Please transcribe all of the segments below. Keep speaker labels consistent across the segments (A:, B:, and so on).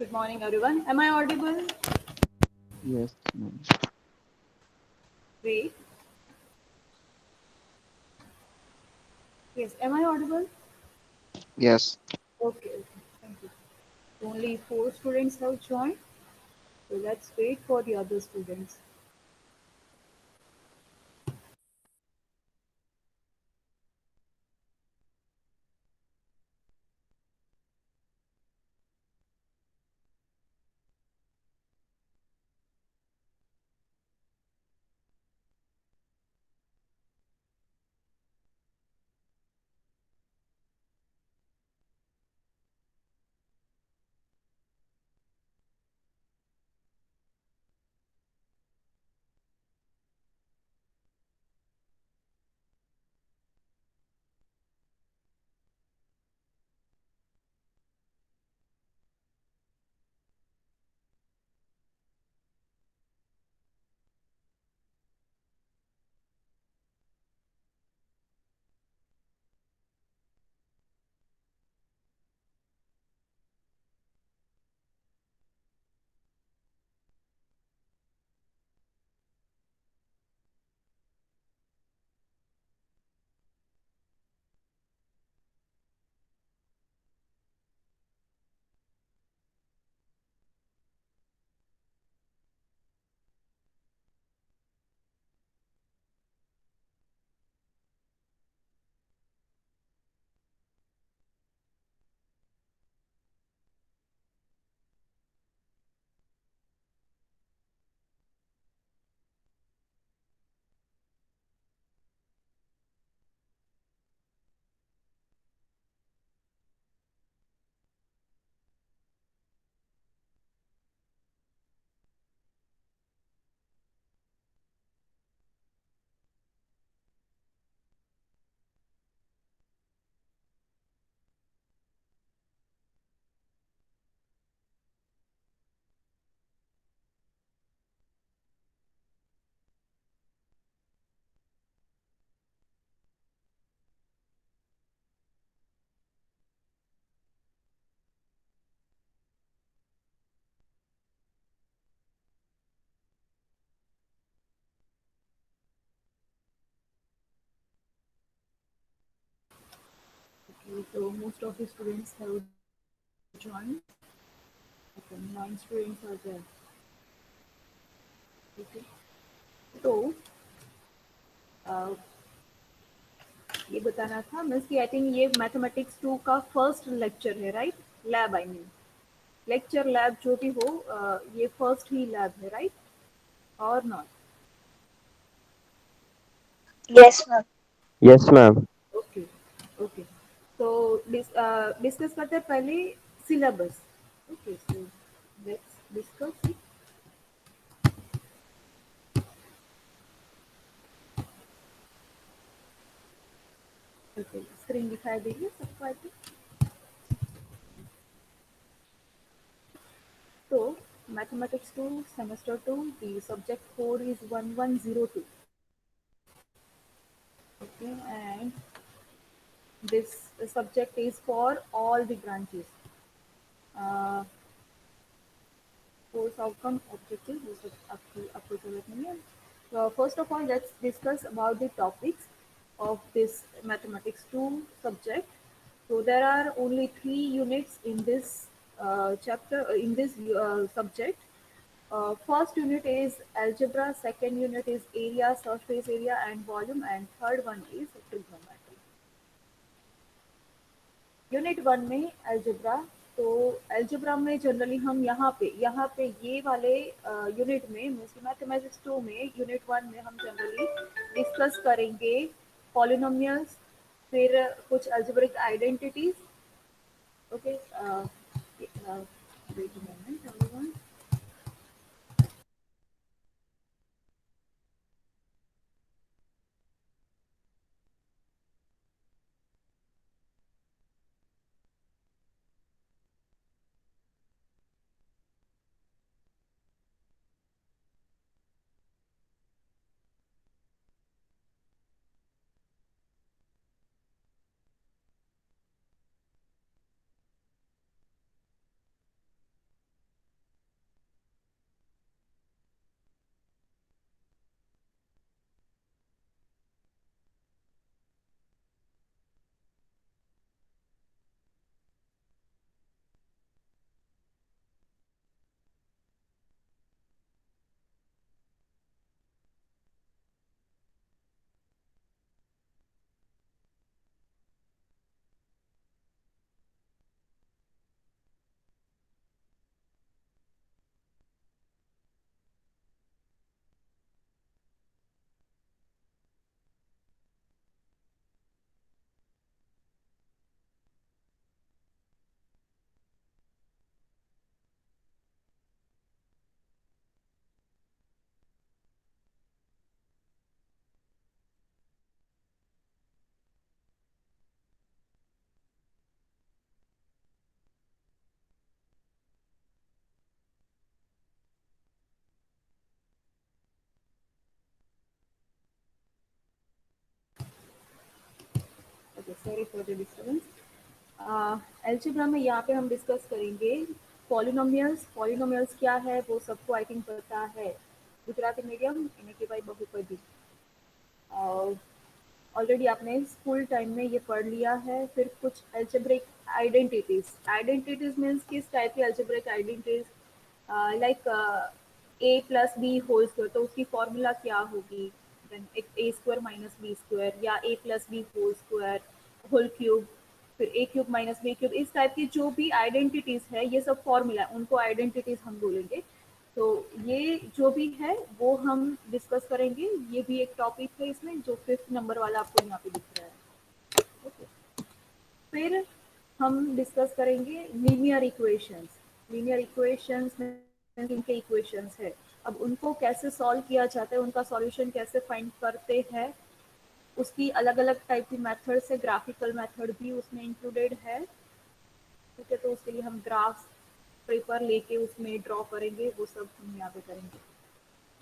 A: Good morning, everyone. Am I audible?
B: Yes, ma'am.
A: Great. Yes, am I audible?
B: Yes.
A: Okay, okay. Thank you. Only four students have joined, so let's wait for the other students. Okay, so most of the students have joined. Okay, 9 students are there. Okay, तो ये बताना था means कि I think ये mathematics 2 का first lecture है, right? Lab I mean lecture lab जो भी हो, ये फर्स्ट ही लैब है, राइट? और not?
C: Yes, ma'am.
B: Yes, ma'am.
A: Okay, okay. तो डिस्कस करते हैं पहले syllabus. Okay, so let's discuss. Okay, screen दिखाई देगी सबको आई थिंक। तो mathematics 2 semester 2 the subject code is 1102. Okay, and this subject is for all the branches. Uh, course outcome objective this is up to development. So first of all, let's discuss about the topics of this mathematics 2 subject. So there are only 3 units in this chapter in this subject. First unit is algebra, second unit is area, surface area and volume, and third one is trigonometry. Unit 1 में algebra. तो algebra में generally हम यहाँ पे ये वाले unit में mathematics 2 में यूनिट 1 में हम जनरली डिस्कस करेंगे पॉलिनोमियल्स, फिर कुछ algebraic identities. Okay, wait a moment everyone. Okay, sorry for the disturbance. Algebra में यहाँ पे हम डिस्कस करेंगे पॉलिनोमियल्स। पॉलिनोमियल्स क्या है वो सबको आई थिंक पता है, गुजराती मीडियम यानी कि भाई बहुपदी। ऑलरेडी आपने स्कूल टाइम में ये पढ़ लिया है। फिर कुछ अलजेब्रिक आइडेंटिटीज। आइडेंटिटीज मीन्स किस टाइप की algebraic identities, like a plus b whole square, तो उसकी फॉर्मूला क्या होगी, then a square minus b square, या a plus b whole square whole cube, फिर a cube minus b cube. इस type की जो भी आइडेंटिटीज है ये सब फॉर्मूला, उनको आइडेंटिटीज हम बोलेंगे। तो ये जो भी है वो हम डिस्कस करेंगे। ये भी एक टॉपिक है इसमें, जो 5th नंबर वाला आपको यहाँ पे दिख रहा है। ओके, फिर हम डिस्कस करेंगे लीनियर इक्वेशंस। लीनियर इक्वेशंस में इनके इक्वेशंस है, अब उनको कैसे सॉल्व किया जाता है, उनका सॉल्यूशन कैसे फाइंड करते हैं, उसकी अलग अलग टाइप की मेथड्स है। ग्राफिकल मेथड भी उसमें इंक्लूडेड है। ठीक है, तो उसके लिए हम ग्राफ पेपर लेके उसमें ड्रॉ करेंगे, वो सब हम यहाँ पे करेंगे।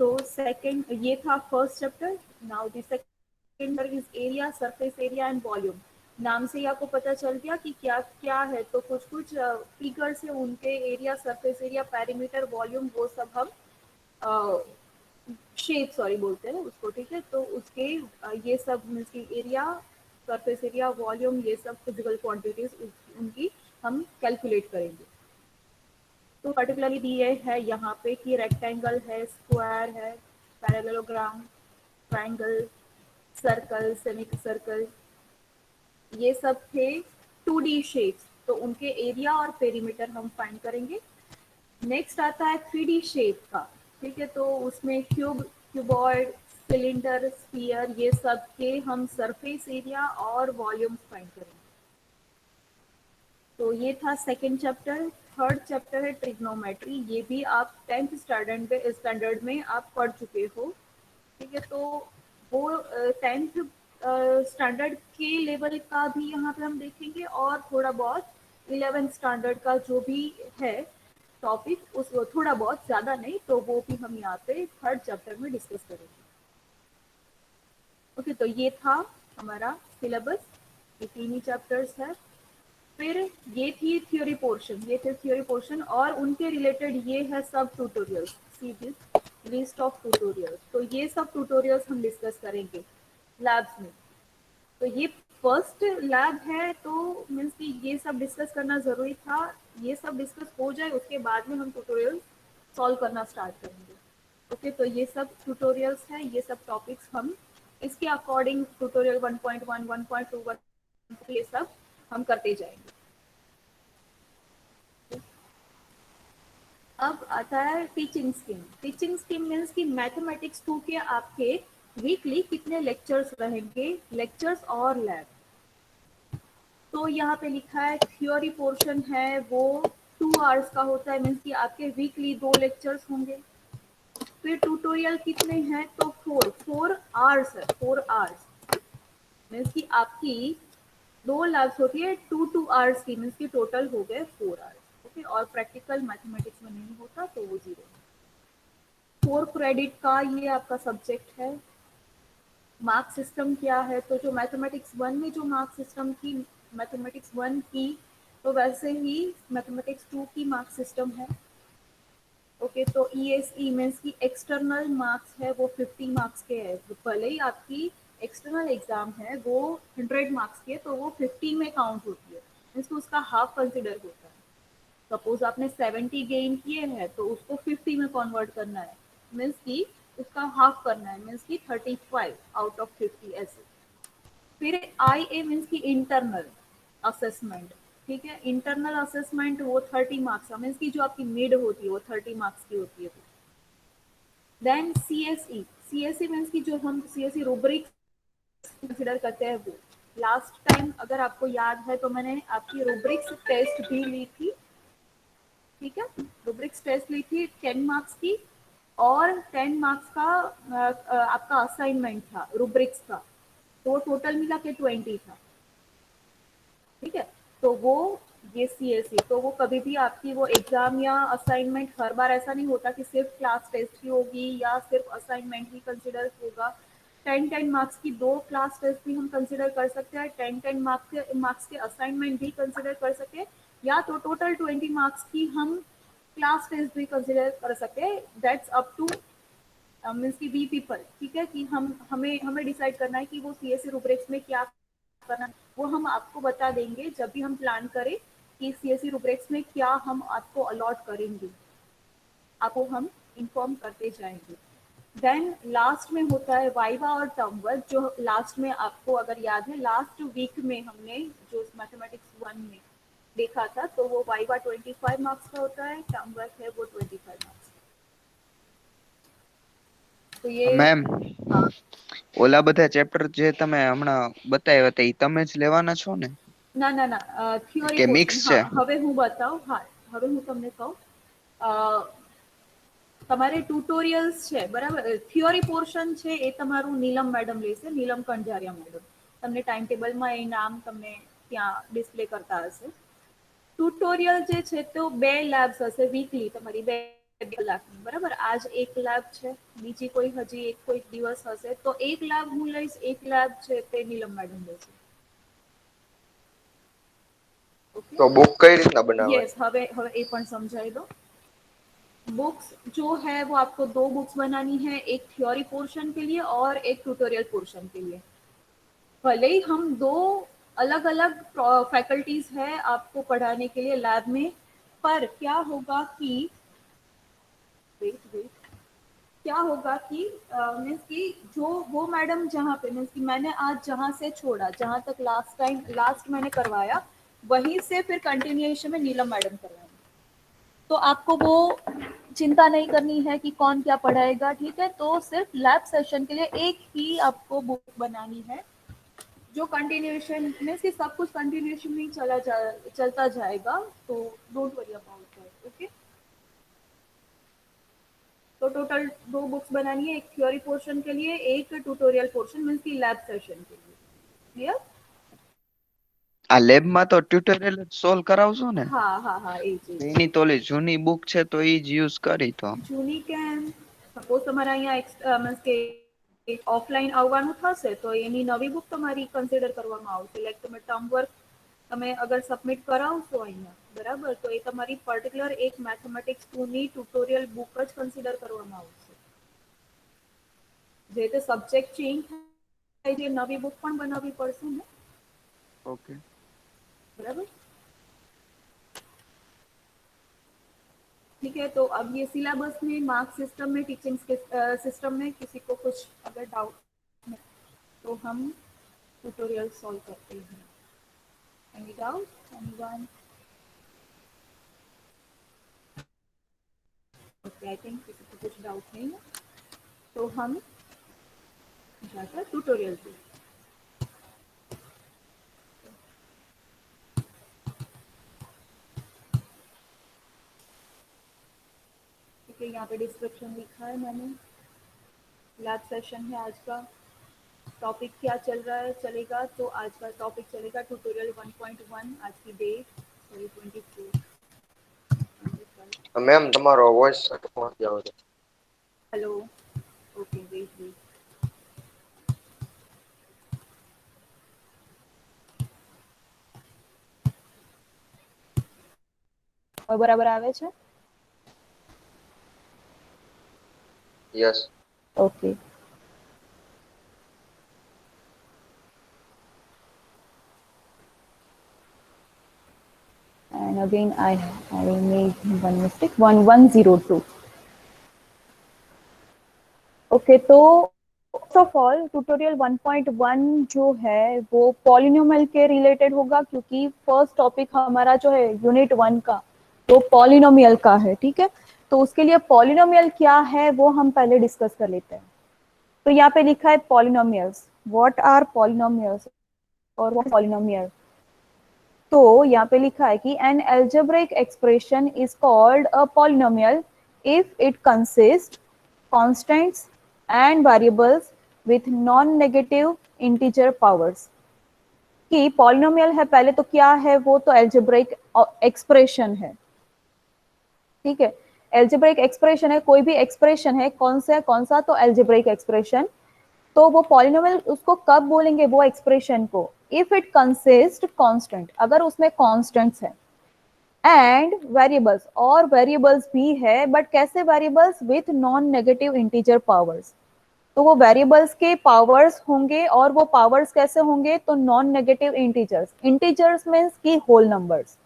A: तो सेकंड, ये था first chapter. Now the second is area, surface area and volume. नाम से ही आपको पता चल गया कि क्या क्या है। तो कुछ कुछ फिगर्स है, उनके area, surface area, perimeter, volume, वो सब हम शेप सॉरी बोलते हैं उसको। ठीक है, तो उसके ये सब मीन्स की एरिया, सरफेस एरिया, वॉल्यूम, ये सब फिजिकल क्वांटिटीज उनकी हम कैलकुलेट करेंगे। तो पर्टिकुलरली दिए है यहाँ पे कि रेक्टेंगल है, स्क्वायर है, parallelogram, triangle, circle, semi circle, ये सब थे 2D शेप्स। तो उनके एरिया और पेरीमीटर हम फाइंड करेंगे। नेक्स्ट आता है 3D शेप का। ठीक है, तो उसमें क्यूब, क्यूबॉइड, सिलेंडर, स्फीयर, ये सब के हम सरफेस एरिया और वॉल्यूम फाइंड करेंगे। तो ये था सेकंड चैप्टर। थर्ड चैप्टर है ट्रिग्नोमेट्री। ये भी आप 10th स्टैंडर्ड में आप पढ़ चुके हो। ठीक है, तो वो 10th स्टैंडर्ड के लेवल का भी यहाँ पे हम देखेंगे, और थोड़ा बहुत 11th स्टैंडर्ड का जो भी है टॉपिक, उस थोड़ा बहुत, ज़्यादा नहीं, तो वो भी हम यहाँ पे थर्ड चैप्टर में डिस्कस करेंगे। ओके, तो ये था हमारा सिलेबस, ये 3 ही चैप्टर्स है। फिर ये थी थ्योरी पोर्शन, ये थे थ्योरी पोर्शन, और उनके रिलेटेड ये है सब tutorials. See this list of tutorials. तो ये सब ट्यूटोरियल्स हम डिस्कस करेंगे लैब्स में। तो ये फर्स्ट लैब है, तो मीन्स कि ये सब डिस्कस करना ज़रूरी था। ये सब डिस्कस हो जाए उसके बाद में हम ट्यूटोरियल सॉल्व करना स्टार्ट करेंगे। ओके, तो ये सब ट्यूटोरियल्स हैं, ये सब टॉपिक्स हम इसके अकॉर्डिंग ट्यूटोरियल 1.1, 1.2, 1 ये सब हम करते जाएंगे। अब आता है teaching scheme. Teaching scheme means कि मैथमेटिक्स 2 के आपके वीकली कितने लेक्चर्स रहेंगे, लेक्चर्स और लैब। तो यहाँ पे लिखा है थ्योरी पोर्शन है वो 2 आवर्स का होता है, मीन्स कि आपके वीकली 2 लेक्चर्स होंगे। फिर ट्यूटोरियल कितने हैं, तो 4 आवर्स है, 4 आवर्स मीन्स कि आपकी 2 लैब्स होती है 2 आवर्स की, मीन्स की टोटल हो गए 4 आवर्स। ओके, और प्रैक्टिकल मैथमेटिक्स में नहीं होता तो वो 0। 4 क्रेडिट का ये आपका सब्जेक्ट है। मार्क सिस्टम क्या है, तो जो मैथमेटिक्स 1 में जो मार्क सिस्टम थी, मैथमेटिक्स 1 की, तो वैसे ही मैथमेटिक्स 2 की मार्क सिस्टम है। ओके, तो ESE मीन्स की एक्सटर्नल मार्क्स है, वो 50 मार्क्स के है। तो भले ही आपकी एक्सटर्नल एग्जाम है वो 100 मार्क्स की है, तो वो 50 में काउंट होती है, मीन्स उसका हाफ कंसिडर होता है। सपोज आपने 70 गेन किए हैं, तो उसको 50 में कन्वर्ट करना है, मीन्स की उसका हाफ करना है, मीन्स की 35 आउट ऑफ 50 ऐसे। फिर IA मीन्स की इंटरनल असेसमेंट। ठीक है, इंटरनल असेसमेंट वो 30 मार्क्स का, मीन्स की जो आपकी मिड होती है वो 30 मार्क्स की होती है। देन CSE मीन्स की जो हम CSE रूब्रिक कंसिडर करते हैं वो। लास्ट टाइम अगर आपको याद है तो मैंने आपकी रूब्रिक्स टेस्ट भी ली थी। ठीक है, रूब्रिक्स टेस्ट ली थी 10 मार्क्स की, और 10 मार्क्स का आपका असाइनमेंट था रूब्रिक्स का, तो टोटल मिला के 20 था। ठीक है, तो वो ये CSE, तो वो कभी भी आपकी वो एग्जाम या असाइनमेंट, हर बार ऐसा नहीं होता कि सिर्फ क्लास टेस्ट ही होगी या सिर्फ असाइनमेंट ही कंसिडर होगा। 10 मार्क्स की 2 क्लास टेस्ट भी हम कंसिडर कर सकते हैं, 10 मार्क्स के असाइनमेंट भी कंसिडर कर सकते हैं, या तो टोटल 20 मार्क्स की हम क्लास टेस्ट भी कंसिडर कर सकते हैं। दैट्स अप टू मीन्स की वी पीपल, ठीक है, कि हम हमें हमें डिसाइड करना है कि वो सीएससी रूब्रिक्स में क्या करना है। वो हम आपको बता देंगे जब भी हम प्लान करें कि सीएससी रूब्रिक्स में क्या हम आपको अलॉट करेंगे, आपको हम इन्फॉर्म करते जाएंगे। देन लास्ट में होता है वाइवा और टर्म वर्क, जो लास्ट में आपको अगर याद है लास्ट वीक में हमने जो मैथमेटिक्स 1 में देखा था, तो वो वाइवा 25 मार्क्स का होता है, टर्म वर्क है वो 25 मार्क्स। तो ये
B: મેમ
A: हाँ
B: ઓલા બધા ચેપ્ટર જે તમે હમણાં બતાવ્યા હતા ઈ તમે જ લેવાના છો ને
A: ના થિયોરી
B: કે
A: પોર્શન,
B: મિક્સ
A: હા
B: છે?
A: હવે હું બતાવું, હા હવે હું તમને કહું, તમારે ટ્યુટોરિયલ્સ છે બરાબર, થિયોરી પોર્શન છે એ તમારું નીલમ મેડમ લેશે, નીલમ કંજારિયા મેડમ, તમને ટાઈમ ટેબલમાં એ નામ તમને ત્યાં ડિસ્પ્લે કરતા હશે। ટ્યુટોરિયલ જે છે તો 2 લેબ્સ હશે વીકલી તમારી, 2 કલાકની બરાબર, આજ એક લેબ છે, બીજી કોઈ હજી એક કોઈ દિવસ હશે, તો એક લેબ હું લઈશ, એક લેબ છે તે નીલમ મેડમ લેશે। ओके,
B: તો બુક કઈ રીતના
A: यस
B: બનાવવાની?
A: हवे ए पण समझाई दो। बुक्स जो है वो आपको 2 बुक्स बनानी है, एक थ्योरी पोर्शन के लिए और एक ट्यूटोरियल पोर्शन के लिए। भले ही हम 2 अलग-अलग फैकल्टीज है आपको पढ़ाने के लिए लैब में, पर क्या होगा कि वेट वेट क्या होगा कि मीन्स कि जो वो मैडम जहाँ पे मीन्स कि मैंने आज जहाँ से छोड़ा, जहाँ तक लास्ट मैंने करवाया, वहीं से फिर कंटिन्यूएशन में नीलम मैडम करवाएंगे। तो आपको वो चिंता नहीं करनी है कि कौन क्या पढ़ाएगा, ठीक है। तो सिर्फ लैब सेशन के लिए एक ही आपको बुक बनानी है, जो कंटिन्यूएशन मीन्स कि सब कुछ कंटिन्यूएशन में ही चलता जाएगा। तो don't worry about that, okay. तो टोटल 2 बुक्स बनानी है, एक थ्योरी पोर्शन के लिए, एक ट्यूटोरियल पोर्शन मीन्स की लैब सेशन के लिए। क्लियर?
B: આ લેબમાં તો ટ્યુટોરિયલ જ સોલ્વ કરાવશો ને?
A: हाँ एज
B: એની તો ઓલી જૂની બુક છે તો ઈ જ યુઝ કરી તો
A: જૂની કેમ, સપોઝ તમારે અહીંયા મીન્સ કે ઓફલાઈન આવવાનું થશે તો એની નવી બુક તમારી કન્સિડર કરવામાં આવશે, લાઈક તમે ટર્મ વર્ક તમે અગર સબમિટ કરાવશો અહીંયા બરાબર, તો એ તમારી પર્ટિક્યુલર એક મેથમેટિક્સ 2 ની ટ્યુટોરિયલ બુક જ કન્સિડર કરવામાં આવશે। જે તે સબ્જેક્ટ ચેન્જ થાય છે નવી બુક પણ બનાવવી પડશે ને,
B: ઓકે।
A: बराबर। ठीक है, तो अब ये सिलेबस में, मार्क सिस्टम में, टीचिंग सिस्टम में किसी को कुछ अगर डाउट है तो हम ट्यूटोरियल सॉल्व करते हैं। Any doubt anyone? Okay, I think किसी को कुछ डाउट नहीं है, तो हम जाकर ट्यूटोरियल पे। ठीक है, यहाँ पे डिस्क्रिप्शन लिखा है मैंने, लैब सेशन है आज का। टॉपिक क्या चल रहा है चलेगा, तो आज का टॉपिक चलेगा ट्यूटोरियल 1.1, आज की डेट सॉरी 24।
B: મેમ તમારો વોઇસ નથી આવતો।
A: हेलो, ओके वेट वेट, बराबर આવે છે?
B: Yes.
A: Okay, and again I made one mistake, 1102। Okay, तो फर्स्ट ऑफ ऑल ट्यूटोरियल 1.1 जो है वो पॉलिनोमियल के रिलेटेड होगा, क्योंकि फर्स्ट टॉपिक हमारा जो है यूनिट 1 का वो पॉलिनोमियल का है, ठीक है। तो उसके लिए पॉलिनोमियल क्या है वो हम पहले डिस्कस कर लेते हैं। तो यहाँ पे लिखा है पॉलिनोमियल्स, व्हाट आर पॉलिनोमियल्स और व्हाट पॉलिनोमियल। तो यहाँ पे लिखा है कि an algebraic expression is called a polynomial if it consist constants and variables with non negative integer powers. कि पॉलिनोमियल है पहले तो क्या है, वो तो एल्जेब्रिक एक्सप्रेशन है, ठीक है। एल्जेब्रिक एक्सप्रेशन है, कोई भी एक्सप्रेशन है, कौन सा तो एल्जेब्रिक एक्सप्रेशन तो वो पॉलिनोमियल उसको कब बोलेंगे वो एक्सप्रेशन को, इफ इट कंसिस्ट कांस्टेंट, अगर उसमें कांस्टेंट्स है, एंड वेरिएबल्स, और वेरिएबल्स भी है, बट कैसे variables, with non negative integer powers. तो वो वेरिएबल्स के पावर्स होंगे, और वो पावर्स कैसे होंगे, तो non negative integers, integers means की होल नंबर्स,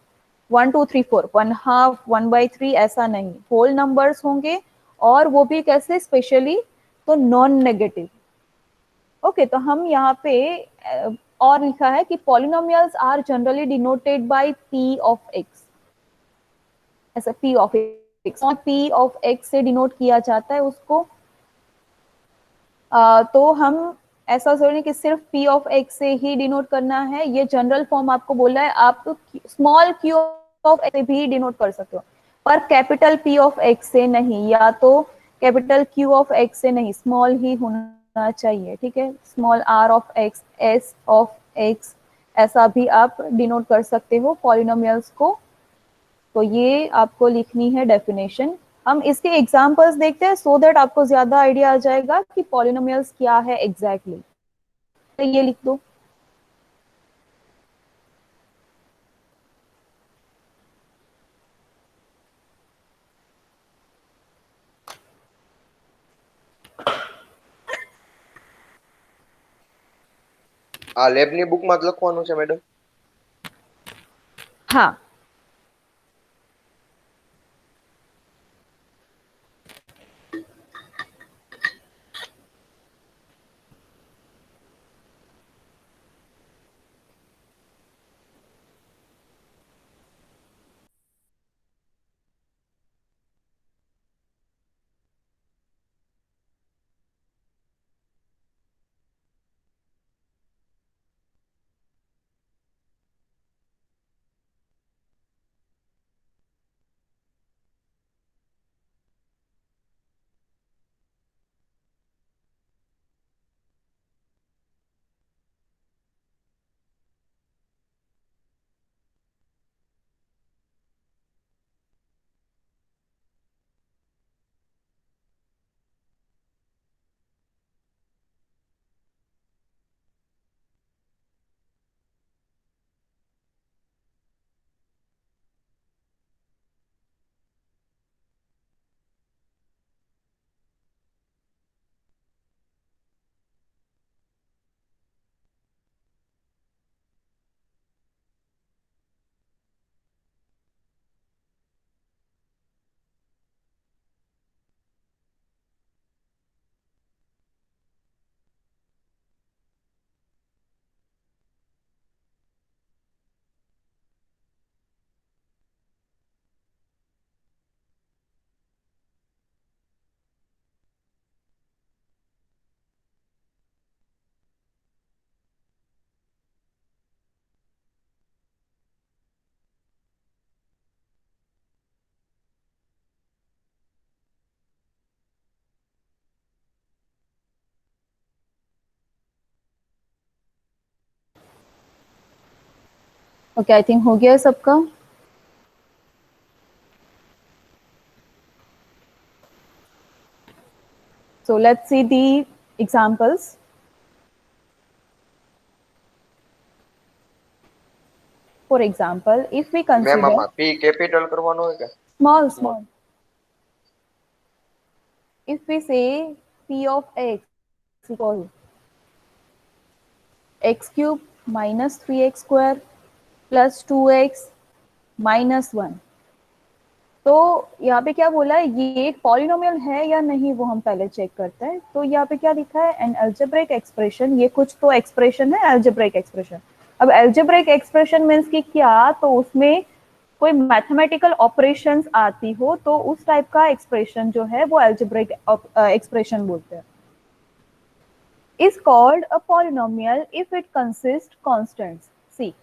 A: 1 2 3 4, 1/2 1/3 ऐसा नहीं, होल नंबर्स होंगे, और वो भी कैसे, स्पेशली तो नॉन नेगेटिव। ओके, तो हम यहाँ पे और लिखा है कि polynomials are generally denoted by p of x, ऐसा p of x, p of x से डिनोट किया जाता है उसको। तो हम ऐसा जरूरी नहीं कि सिर्फ पी ऑफ एक्स से ही डिनोट करना है, ये जनरल फॉर्म आपको बोला है, आप स्मॉल क्यू ऑफ एक्स से भी डिनोट कर सकते हो, पर कैपिटल पी ऑफ एक्स से नहीं, या तो कैपिटल क्यू ऑफ एक्स से नहीं, स्मॉल ही होना चाहिए, ठीक है, small r of x, s of x, ऐसा भी आप डिनोट कर सकते हो पॉलिनोमियल्स को। तो ये आपको लिखनी है डेफिनेशन। हम इसके एग्जांपल्स देखते हैं सो दैट आपको ज्यादा आइडिया आ जाएगा कि पॉलिनोमियल्स क्या है एग्जैक्टली। तो ये लिख दो।
B: આ લેબની બુકમાં જ લખવાનું છે મેડમ?
A: हाँ, ओके, आई थिंक हो गया है सबका। So let's see the examples. For example, if we
B: ma'am
A: consider
B: આમાં પી કેપિટલ કરવાનો હોય કે small?
A: small, if we say p of x equal x cube minus 3x square plus 2x minus 1, तो यहाँ पे क्या बोला है, ये एक पॉलिनोमियल है या नहीं वो हम पहले चेक करते हैं। तो यहाँ पे क्या लिखा है, एन एल्जेब्रिक एक्सप्रेशन, ये कुछ तो एक्सप्रेशन है एल्जेब्रिक एक्सप्रेशन। अब एल्जेब्रिक एक्सप्रेशन मीन्स की क्या, तो उसमें कोई मैथमेटिकल ऑपरेशंस आती हो तो उस टाइप का एक्सप्रेशन जो है वो एल्जेब्रिक एक्सप्रेशन बोलते हैं। is called a polynomial if it consists constants. See,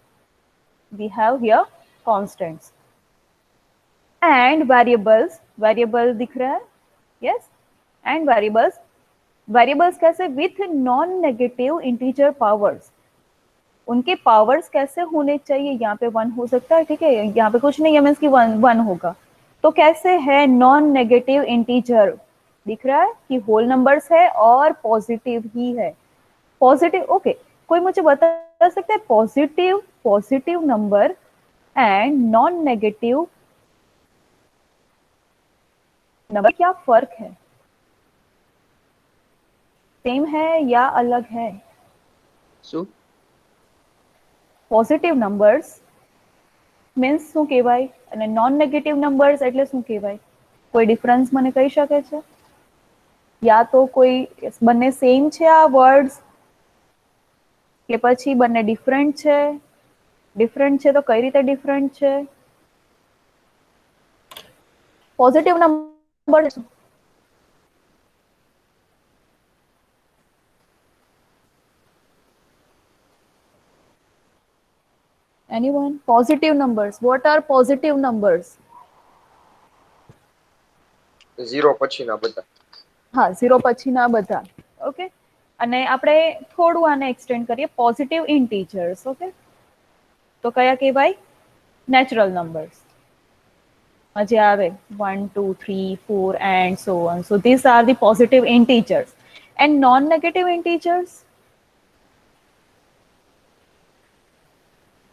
A: we have here constants and variables. Variable दिख रहा है, yes, and variables. Variables कैसे, with non-negative integer powers. उनके पावर्स कैसे होने चाहिए, यहाँ पे 1 हो सकता है, ठीक है, यहाँ पे कुछ नहीं है मीन्स की 1 होगा। तो कैसे है, नॉन नेगेटिव इंटीजर, दिख रहा है कि होल नंबर्स है और पॉजिटिव ही है, पॉजिटिव, ओके, कोई मुझे बता सकता है positive positive number and non negative number क्या फर्क है? सेम है या अलग है?
B: શું?
A: પોઝિટિવ નંબર્સ મીન્સ શું કહેવાય અને નોન નેગેટિવ નંબર્સ એટલે શું કહેવાય? કોઈ ડિફરન્સ મને કહી શકે છે? યા તો કોઈ બંને સેમ છે આ વર્ડ્સ કે પછી બંને ડિફરન્ટ છે? ડિફરન્ટ છે તો કઈ રીતે ડિફરન્ટ છે? Positive number anyone? Positive numbers, what are positive numbers?
C: 0 પછીના બધા.
A: હા, 0 પછીના બધા. ઓકે, અને આપણે થોડું આને એક્સટેન્ડ કરીએ, પોઝિટિવ ઇન્ટીજર્સ. ઓકે, તો કયા કહેવાય? Natural numbers. જે આવે 1 2 3 4 and so on. So these are the positive integers. And non-negative integers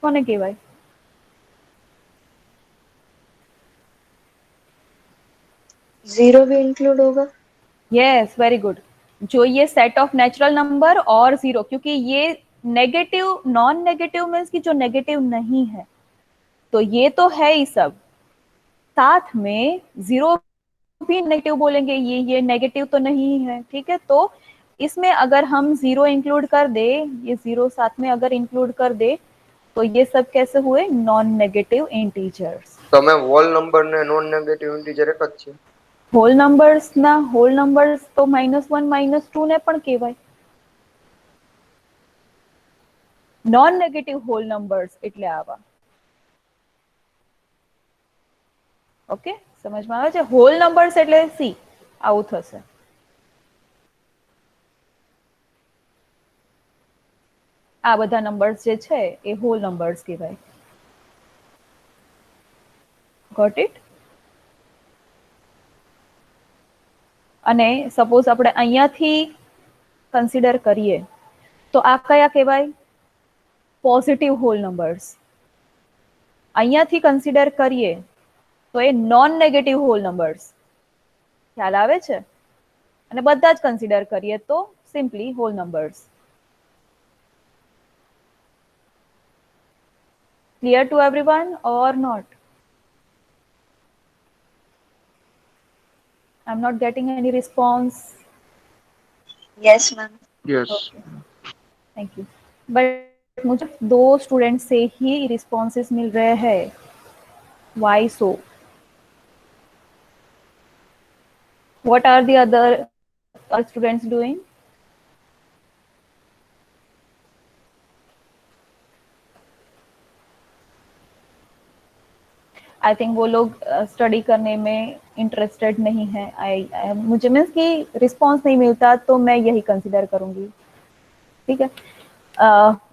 A: કોને કહેવાય?
D: जीरो भी इंक्लूड होगा?
A: Yes, very good. जो ये सेट ऑफ नेचुरल नंबर और जीरो, क्योंकि ये नेगेटिव, नॉन नेगेटिव मीन्स की जो नेगेटिव नहीं है, तो ये तो है ही सब, साथ में जीरो भी नेगेटिव बोलेंगे, ये नेगेटिव तो नहीं है. ठीक है, तो इसमें अगर हम जीरो इंक्लूड कर दे, ये जीरो साथ में अगर इंक्लूड कर दे, तो ये सब कैसे हुए? Non negative integers.
C: તમે હોલ નંબર ને નોન નેગેટિવ ઇન્ટીજર એક જ છે.
A: હોલ નંબર્સ ના હોલ નંબર્સ તો -1 -2 ને પણ કહેવાય. નોન નેગેટિવ હોલ નંબર્સ એટલે આવા. ઓકે, સમજમાં આવે છે? હોલ નંબર્સ એટલે સી આવું થશે. આ બધા નંબર્સ જે છે એ હોલ નંબર્સ કહેવાય. Got it? અને સપોઝ આપણે અહીંયાથી કન્સિડર કરીએ તો આ કયા કહેવાય? Positive whole numbers. અહીંયાથી કન્સિડર કરીએ તો એ નોન નેગેટિવ હોલ નંબર્સ. ખ્યાલ આવે છે? અને બધા જ કન્સિડર કરીએ તો simply whole numbers. Clear to everyone or not? I'm not getting any response.
D: Yes ma'am.
B: Yes.
A: Okay, thank you. But मुझे 2 स्टूडेंट से ही रिस्पॉन्सेस मिल रहे हैं. Why so? What are the other students doing? I think वो लोग study करने में interested नहीं है. मुझे मीन्स कि रिस्पॉन्स नहीं मिलता, तो मैं यही कंसिडर करूंगी. ठीक है,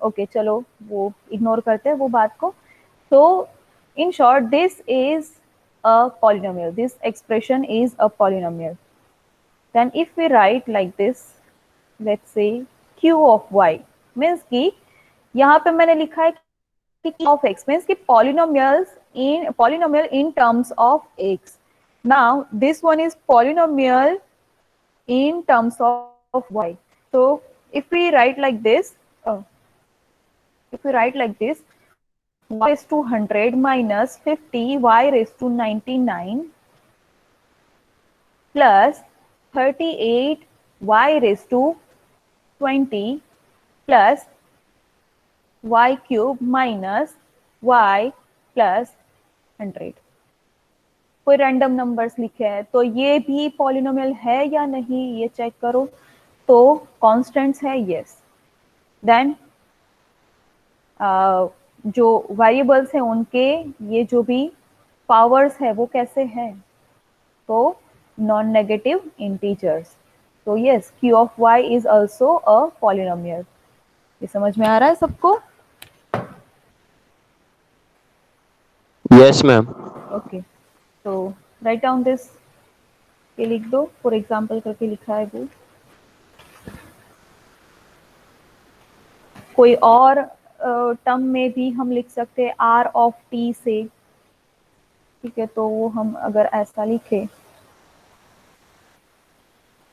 A: ओके, चलो वो इग्नोर करते हैं वो बात को. तो in short, this is a polynomial. This expression is a polynomial. Then if we write like this, let's say q of y, means कि यहाँ पे मैंने लिखा है कि q of x means कि polynomial in terms of x. Now this one is polynomial in terms of y. So if we write like this, y raised to 100 minus 50 y raised to 99 plus 38 y raised to 20 plus y cube minus y plus 100. कोई random numbers लिखे हैं तो ये भी polynomial है या नहीं, ये चेक करो. तो कांस्टेंट्स है, यस. देन जो वेरिएबल्स हैं उनके ये जो भी पावर्स है वो कैसे हैं? तो नॉन नेगेटिव इंटीजर्स. तो yes, q of y is also a polynomial. ये समझ में आ रहा है सबको?
C: Yes ma'am.
A: ओके, तो राइट डाउन दिस. ये लिख दो, फॉर एग्जाम्पल करके लिखा है वो. कोई और टर्म में भी हम लिख सकते हैं आर ऑफ टी से, ठीक है। तो वो हम अगर ऐसा लिखे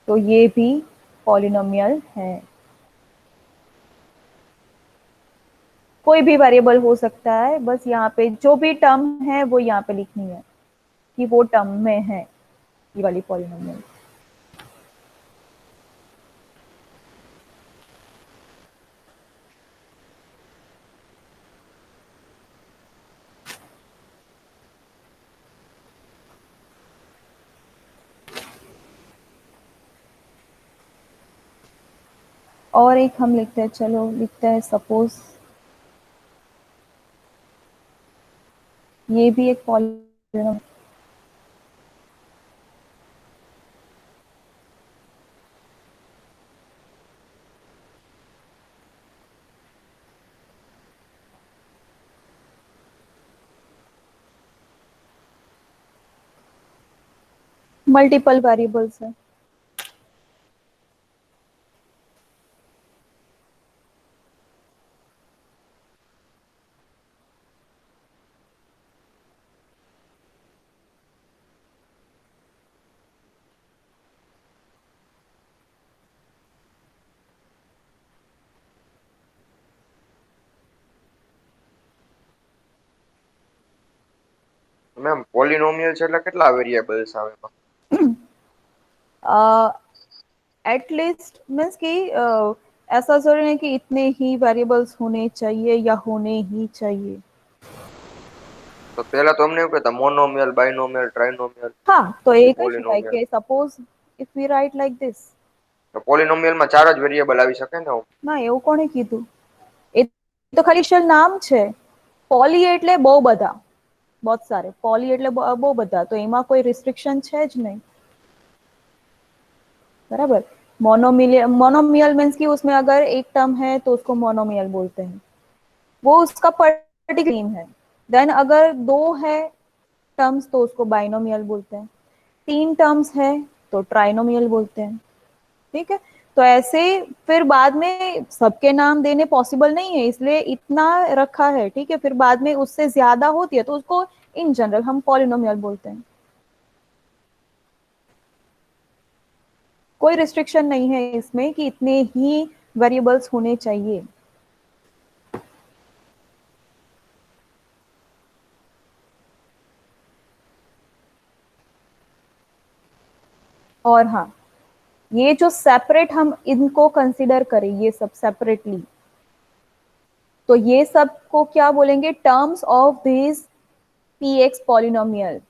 A: तो ये भी पॉलिनोमियल है। कोई भी वेरिएबल हो सकता है, बस यहाँ पे जो भी टर्म है वो यहाँ पे लिखनी है कि वो टर्म में है ये वाली पॉलिनोमियल। और एक हम लिखते हैं, चलो लिखते हैं सपोज ये भी एक पॉलिनोमियल, मल्टीपल वेरिएबल्स है।
C: મેમ પોલિનોમિયલ છે એટલે કેટલા વેરિયેબલ્સ આવે એમાં?
A: एटलीस्ट मीन्स कि ऐसा जरूरी नहीं कि इतने ही वेरिएबल्स होने चाहिए या होने ही चाहिए।
C: તો પહેલા તો અમને એવું કહેતા મોનોમિયલ, બાયનોમિયલ, ટ્રાઇનોમિયલ,
A: हाँ, तो
C: પછી
A: एक ही
C: પોલિનોમિયલ।
A: कि suppose if we write like this.
C: તો પોલિનોમિયલમાં ચાર જ વેરિયેબલ આવી શકે ને?
A: ના, એવું કોણે કીધું? એ તો ખાલી શેલ નામ છે। પોલી એટલે બહુ બધા, बहुत सारे पॉली એટલે બહુ બધા, તો એમાં કોઈ રિસ્ટ્રિક્શન છે જ નહીં, बराबर। मोनोमियल मीन्स कि उसमें अगर एक टर्म है तो उसको मोनोमियल बोलते हैं, वो उसका पर्टिकुलर नेम है। देन अगर दो है टर्म्स तो उसको बाइनोमियल बोलते हैं, तीन टर्म्स है तो ट्राइनोमियल बोलते हैं, ठीक है। तो ऐसे फिर बाद में सबके नाम देने पॉसिबल नहीं है, इसलिए इतना रखा है, ठीक है। फिर बाद में उससे ज्यादा होती है तो उसको इन जनरल हम पॉलिनोमियल बोलते हैं। कोई रिस्ट्रिक्शन नहीं है इसमें कि इतने ही वेरिएबल्स होने चाहिए। और हाँ, ये जो सेपरेट हम इनको कंसीडर करें, ये सब सेपरेटली, तो ये सब को क्या बोलेंगे? Terms of this P x polynomial.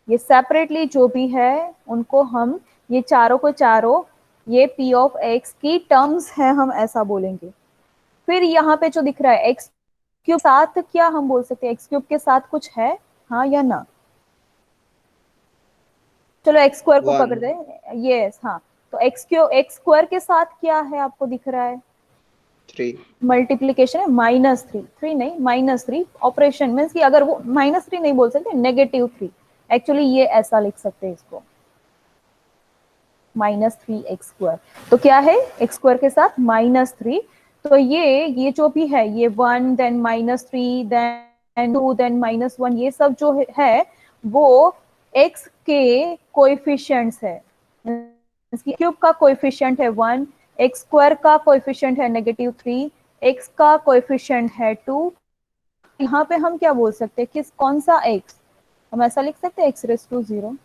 A: ये सेपरेटली जो भी है उनको हम, ये चारों को चारों ये पी ऑफ एक्स की टर्म्स है, हम ऐसा बोलेंगे। फिर यहाँ पे जो दिख रहा है एक्स क्यूब साथ, क्या हम बोल सकते हैं एक्स क्यूब के साथ कुछ है, हाँ या ना? चलो एक्स स्क्वायर को पकड़ दे, यस हाँ। तो एक्स स्क्वायर के साथ क्या है आपको दिख रहा है?
B: 3
A: मल्टीप्लीकेशन है, -3 नहीं -3 ऑपरेशन मीन्स कि अगर वो -3 नहीं बोल सकते, -3 एक्चुअली ये ऐसा लिख सकते हैं इसको, -3x²। तो क्या है एक्स स्क्वायर के साथ -3, तो ये जो भी है ये 1 देन -3 देन 2 देन -1, ये सब जो है वो x के कोएफिशिएंट्स है। क्यूब का कोएफिशिएंट है 1, एक्स स्क्वायर का कोएफिशिएंट है -3, x का कोएफिशिएंट है 2। यहाँ पे हम क्या बोल सकते हैं, किस कौन सा x? हम ऐसा लिख सकते हैं x⁻0,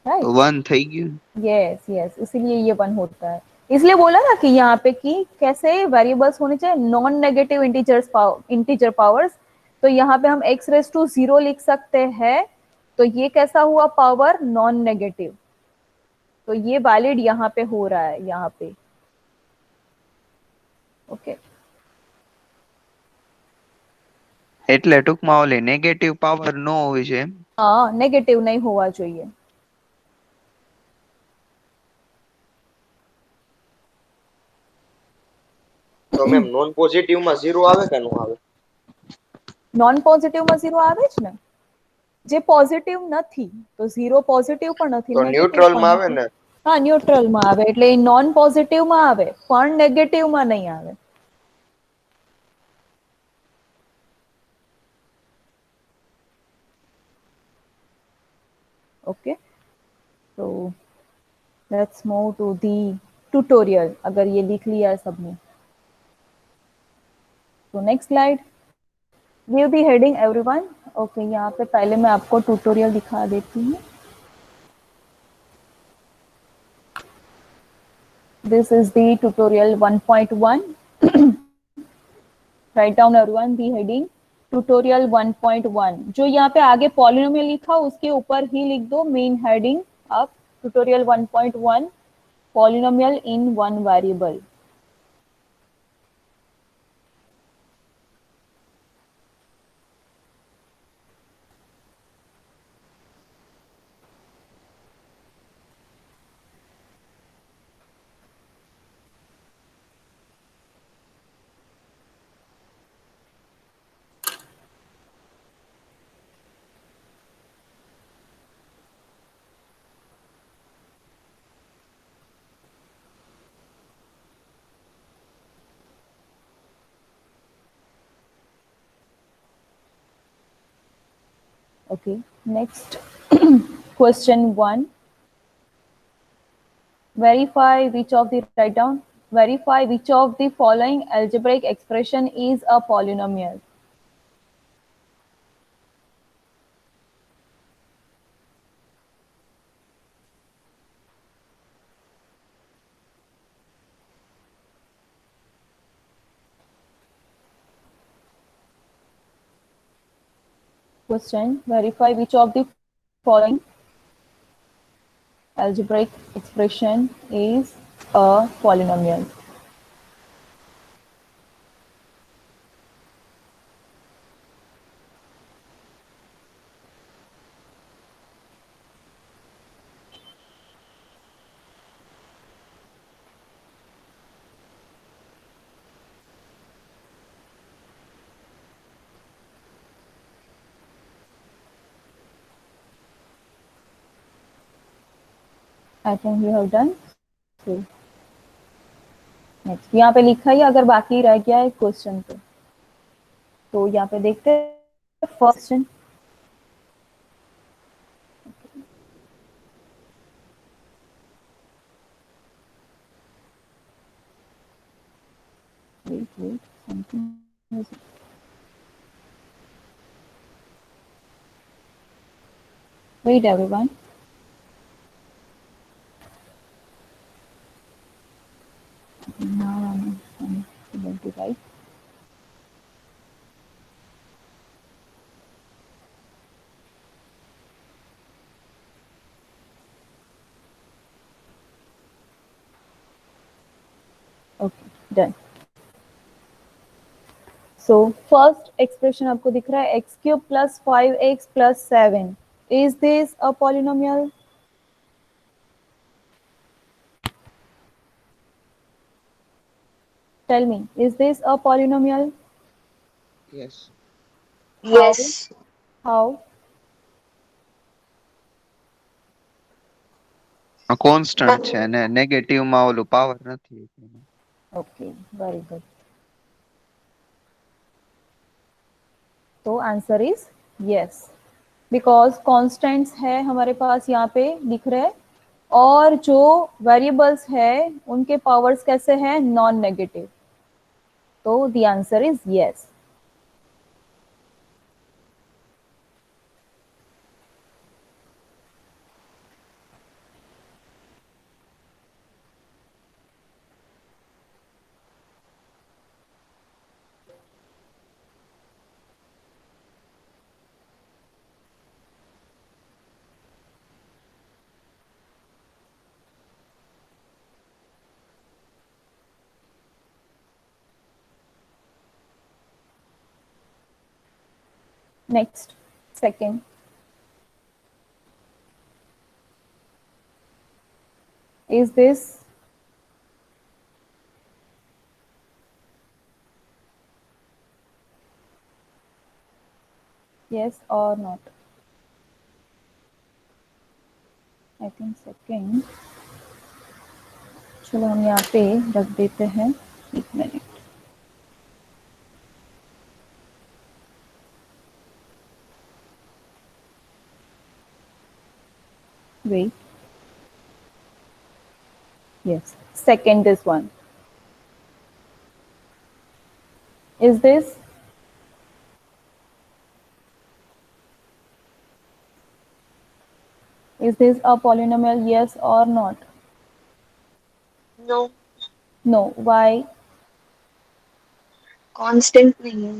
A: राइट?
B: तो 1 થઈ ગયું।
A: यस यस, इसीलिए ये 1 होता है। इसलिए बोला ना कि यहाँ पे कि कैसे वेरिएबल्स होने चाहिए नॉन नेगेटिव इंटीजर पावर्स। तो यहाँ पे हम x⁻0 लिख सकते हैं, तो ये कैसा हुआ पावर? Non negative. तो ये वैलिड यहाँ पे हो रहा है, यहाँ पे, ओके।
B: એટલે ટૂંકમાં ઓલી નેગેટિવ પાવર નો હોવી છે એમ?
A: हाँ, नेगेटिव नहीं होना चाहिए।
C: તો મેમ નોન પોઝિટિવમાં 0 આવે કે નો આવે?
A: નોન પોઝિટિવમાં 0 આવે જ ને, જે પોઝિટિવ નથી તો 0 પોઝિટિવ પણ નથી,
C: તો
A: નેગેટિવ
C: ન્યુટ્રલમાં
A: પણ
C: આવે
A: નથી।
C: ને?
A: હા, ન્યુટ્રલમાં આવે એટલે નોન પોઝિટિવમાં આવે પણ નેગેટિવમાં નહીં આવે. ओके, तो let's move to the tutorial. अगर ये लिख लिया है सबने तो next slide. Give the heading everyone. Okay, यहाँ पे पहले मैं आपको ट्यूटोरियल दिखा देती हूँ. This is the tutorial 1.1. Write down everyone the heading tutorial 1.1. जो यहाँ पे आगे पॉलिनोमियल लिखा उसके ऊपर ही लिख दो मेन हेडिंग आप tutorial 1.1 polynomial in one variable. Okay, next question 1. Verify which of the write down. Verify which of the following algebraic expression is a polynomial. Question. Verify which of the following algebraic expression is a polynomial. I think we have done. So, next यहाँ पे लिखा ही अगर बाकी रह गया है question तो यहाँ पे देखते हैं first question. Wait, something is. Wait, everyone. Now I'm able to write. Okay, done. So first expression आपको दिख रहा है x cube plus 5x plus 7. Is this a polynomial? Tell me, is this a polynomial?
B: Yes.
D: Yes.
A: How?
B: Constant છે અને negative માં ઓલું power નથી.
A: Okay, very good. तो answer is yes because constants है हमारे पास यहाँ पे दिख रहे हैं और जो वेरिएबल्स है उनके पावर्स कैसे हैं नॉन नेगेटिव. तो the answer is yes. Next, second. Is this yes or not? I think second. चलो हम यहाँ पे रख देते हैं, 1 minute. Wait. Yes. Second, this one. Is this a polynomial? Yes or not?
D: No.
A: No. Why?
D: Constant नहीं है.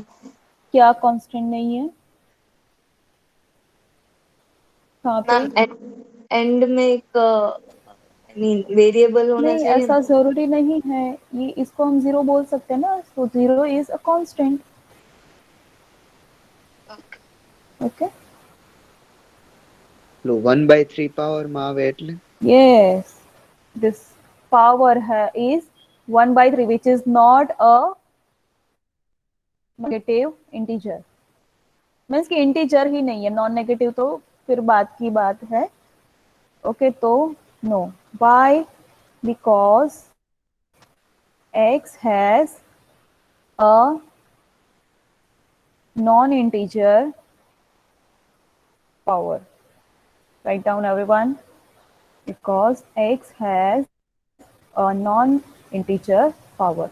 A: क्या constant नहीं है? कहाँ पे?
D: मैम एंड में एक वेरिएबल होना
A: नहीं,
D: चाहिए.
A: ऐसा जरूरी नहीं है, ये इसको हम 0 बोल सकते हैं ना, so 0 is a constant.
D: Okay.
A: Okay.
B: 1/3 power માં આવે એટલે
A: Yes, this power is 1/3, which is not a negative integer. Means कि इंटीजर ही नहीं है, नॉन नेगेटिव तो फिर बात की बात है. ओके, तो no. Why? Because x has a non-integer power. Write down everyone. Because x has a non-integer power.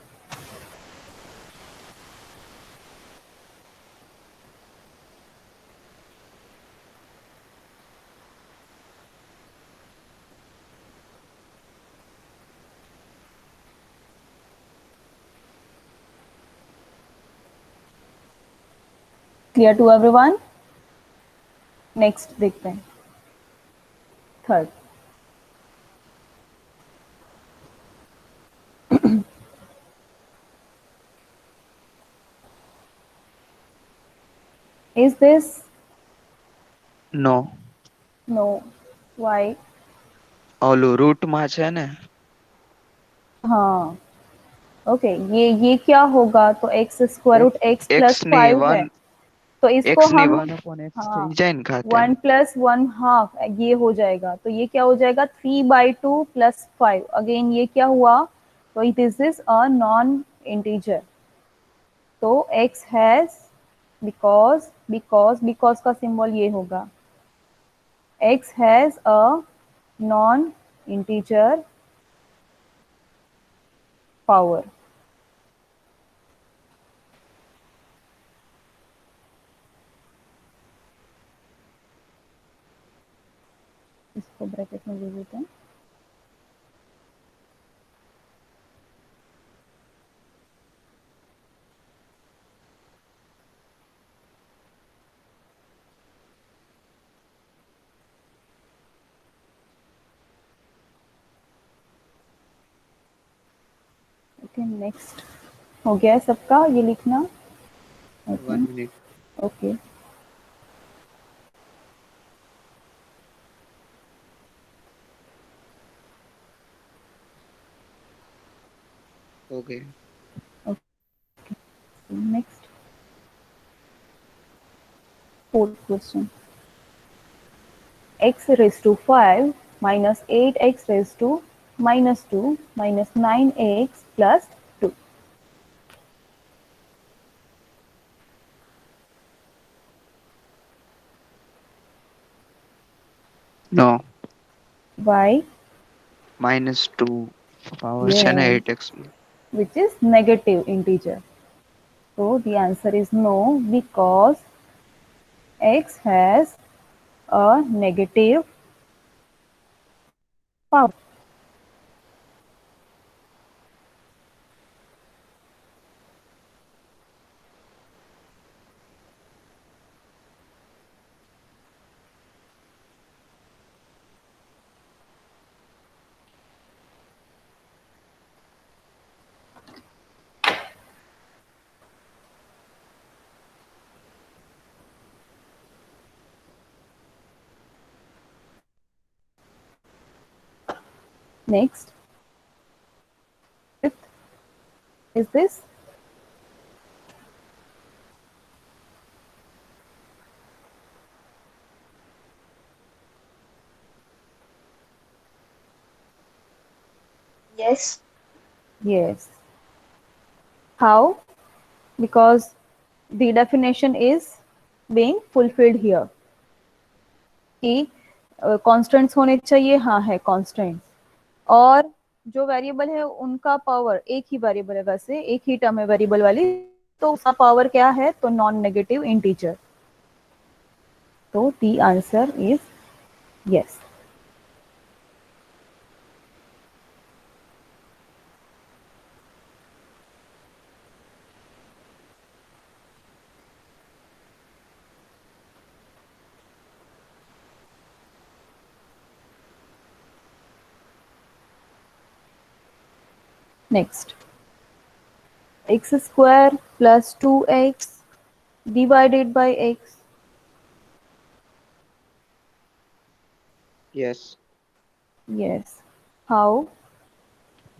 A: Clear to everyone? Next देखते हैं, third. Is this?
B: No
A: No. Why?
B: ઓલું રૂટ માં છે ને.
A: हाँ. ओके, ये क्या होगा, तो x square root x
B: x
A: plus
B: ની
A: 5 है,
B: 1
A: तो इसको
B: x ની
A: हम
B: 1/x
A: हाँ
B: થઈ જાય ને ખાતે.
A: 1+1 ये हो जाएगा, तो ये क्या हो जाएगा 3/2 + 5. अगेन ये क्या हुआ, तो this is a non integer. तो x हैज, बिकॉज का सिंबल ये होगा, x has a non integer power. इसको ब्रैकेट में दे देते हैं. ओके, नेक्स्ट हो गया सबका ये लिखना.
B: 1 minute.
A: Okay.
B: Okay.
A: Next, fourth question. X raised to 5 minus 8x raised to minus 2 minus 9x plus 2.
B: No
A: Why?
B: -2 power છે ને
A: Yeah,
B: 8x.
A: which is negative integer. So the answer is no, because x has a negative power. Next, fifth is this.
D: Yes.
A: Yes. How? Because the definition is being fulfilled here कि constants होने चाहिए, हाँ है constants, और जो variable है उनका power एक ही वेरिएबल है, वैसे एक ही टर्म है वेरिएबल वाली, तो उसका पावर क्या है, तो नॉन नेगेटिव इंटीजर, तो the answer is yes. Next, x square plus 2x divided by x.
B: Yes.
A: Yes. How?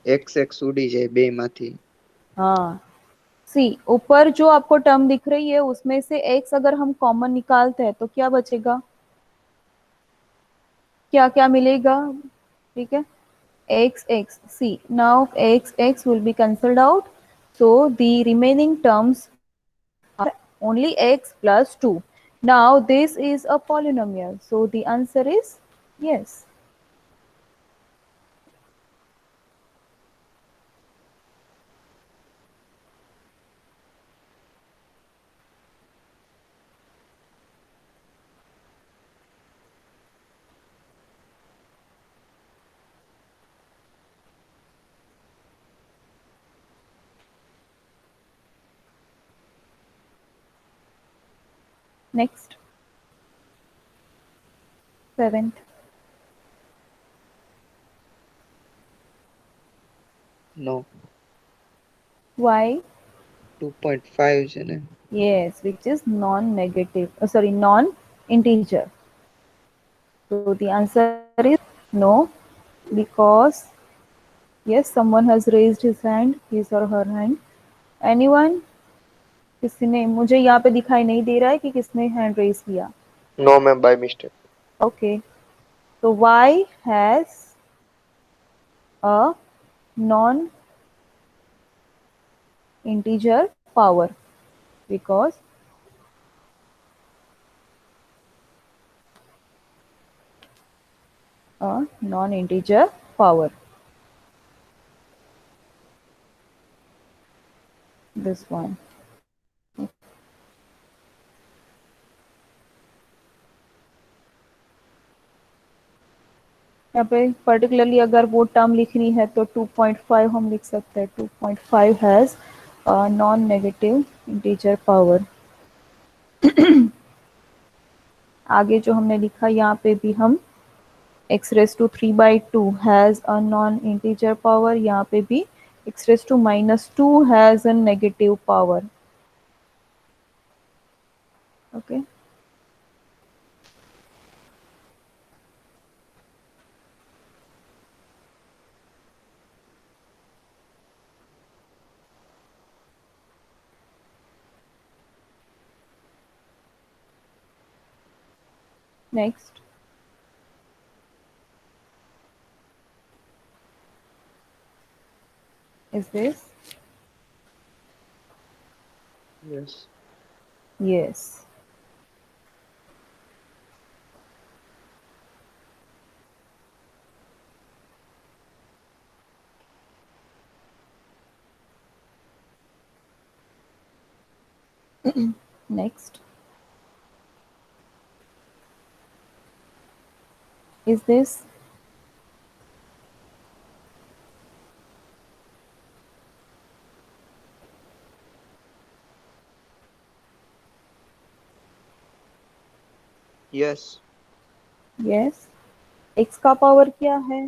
B: x ઉડી જાય બે માંથી.
A: हाँ, सी ऊपर जो आपको टर्म दिख रही है उसमें से x अगर हम कॉमन निकालते हैं तो क्या बचेगा, क्या क्या मिलेगा, ठीक है, x x, see now x x will be cancelled out, so the remaining terms are only x plus 2. Now this is a polynomial, so the answer is yes. Next, seventh.
B: No.
A: Why?
B: 2.5 છે ને.
A: Yes, which is non-negative, sorry, non-integer. So the answer is no, because yes, someone has raised his hand, his or her hand. Anyone? किसी ने, मुझे यहाँ पे दिखाई नहीं दे रहा है कि किसने हैंड रेज किया.
C: No ma'am, by mistake.
A: Okay, so y has a non-integer power because a non-integer power. This one. यहाँ पे पर्टिकुलरली अगर वो टर्म लिखनी है तो 2.5 हम लिख सकते हैं. 2.5 has non negative integer power. आगे जो हमने लिखा यहाँ पे भी हम x raise to 3/2 has a non integer power, यहाँ पे भी x raise to -2 has a negative power. Okay, next is this.
B: Yes.
A: Yes. Next is this.
B: Yes.
A: Yes. x का पावर क्या है,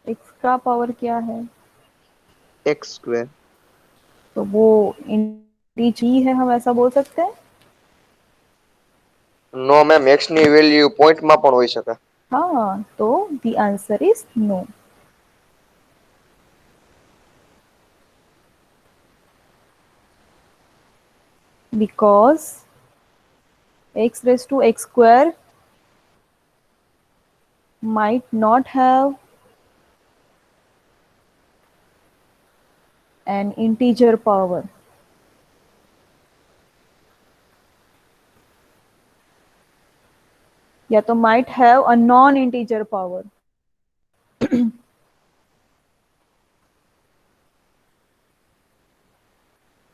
A: x का पावर क्या है,
B: x સ્ક્વેર.
A: तो वो इंटीजर है, हम ऐसा बोल सकते हैं.
C: નો મેમ, x ની વેલ્યુ પોઈન્ટ માં પણ હોઈ શકે.
A: हाँ, तो the answer is no. Because x raised to x square might not have an integer power. या तो might have a non-integer power.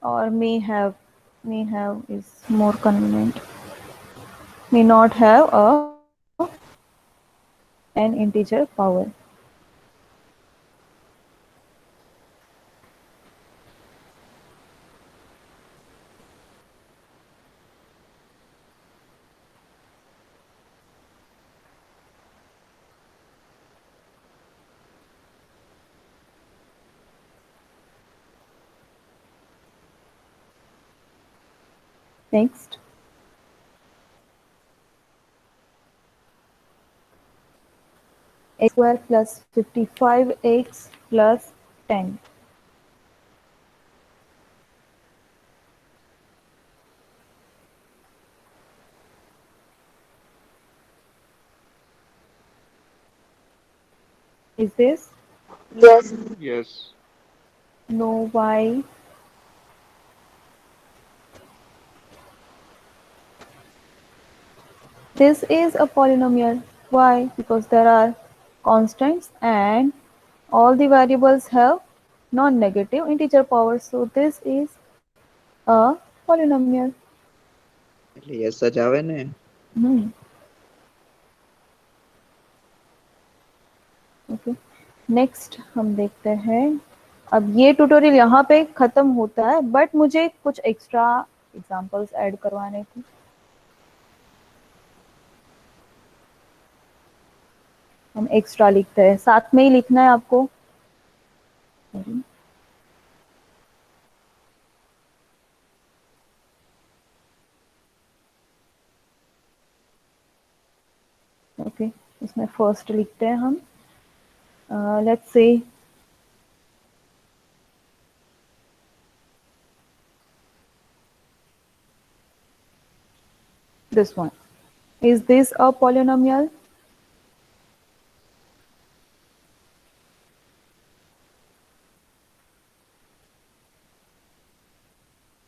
A: Or may have is more convenient. May not have an integer power. Next, x square plus 55x plus 10. Is this?
D: Yes.
B: Yes.
A: No, why? This is a polynomial. Why? Because there are constants and all the variables have non-negative integer power. So this is a polynomial.
B: એટલે yes જ આવે ને.
A: Okay, next हम देखते हैं. अब ये tutorial यहाँ पे खत्म होता है, बट मुझे कुछ एक्स्ट्रा एग्जांपल्स ऐड करवाने थे. हम एक्स्ट्रा लिखते हैं, साथ में ही लिखना है आपको. ओके, इसमें फर्स्ट लिखते हैं हम. Let's say this one. Is this a polynomial?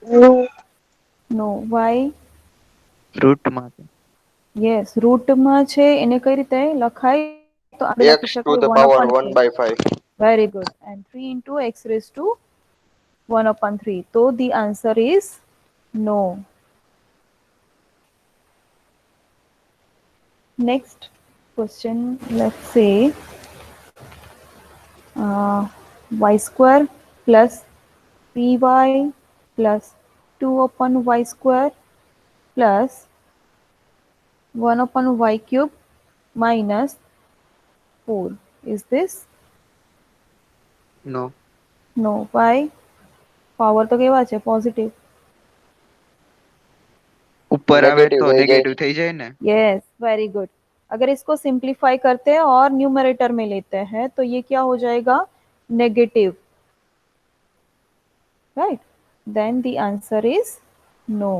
D: No.
A: No. Why?
B: રૂટમાં છે.
A: Yes, રૂટમાં છે એને કઈ રીતે લખાય? તો આપણે લખી
C: x to
A: શકાય
C: the
A: 1
C: power
A: upon
C: 1
A: 3.
C: by 5.
A: Very good. And 3 into x raised to 1 upon 3. So the answer is no. Next question, let's say y square plus 3y plus 2 upon y square plus 1 upon y cube minus 4. Is this?
B: No.
A: No. Why? Power તો કેવા છે? Positive.
B: ઉપર આવે
C: Negative
B: તો
C: થઈ જાય.
B: Negative થઈ જાય ને.
A: Yes, very good. अगर इसको सिंप्लीफाई करते हैं और न्यूमरेटर में लेते हैं तो ये क्या हो जाएगा? Negative. Right? Then the answer is no.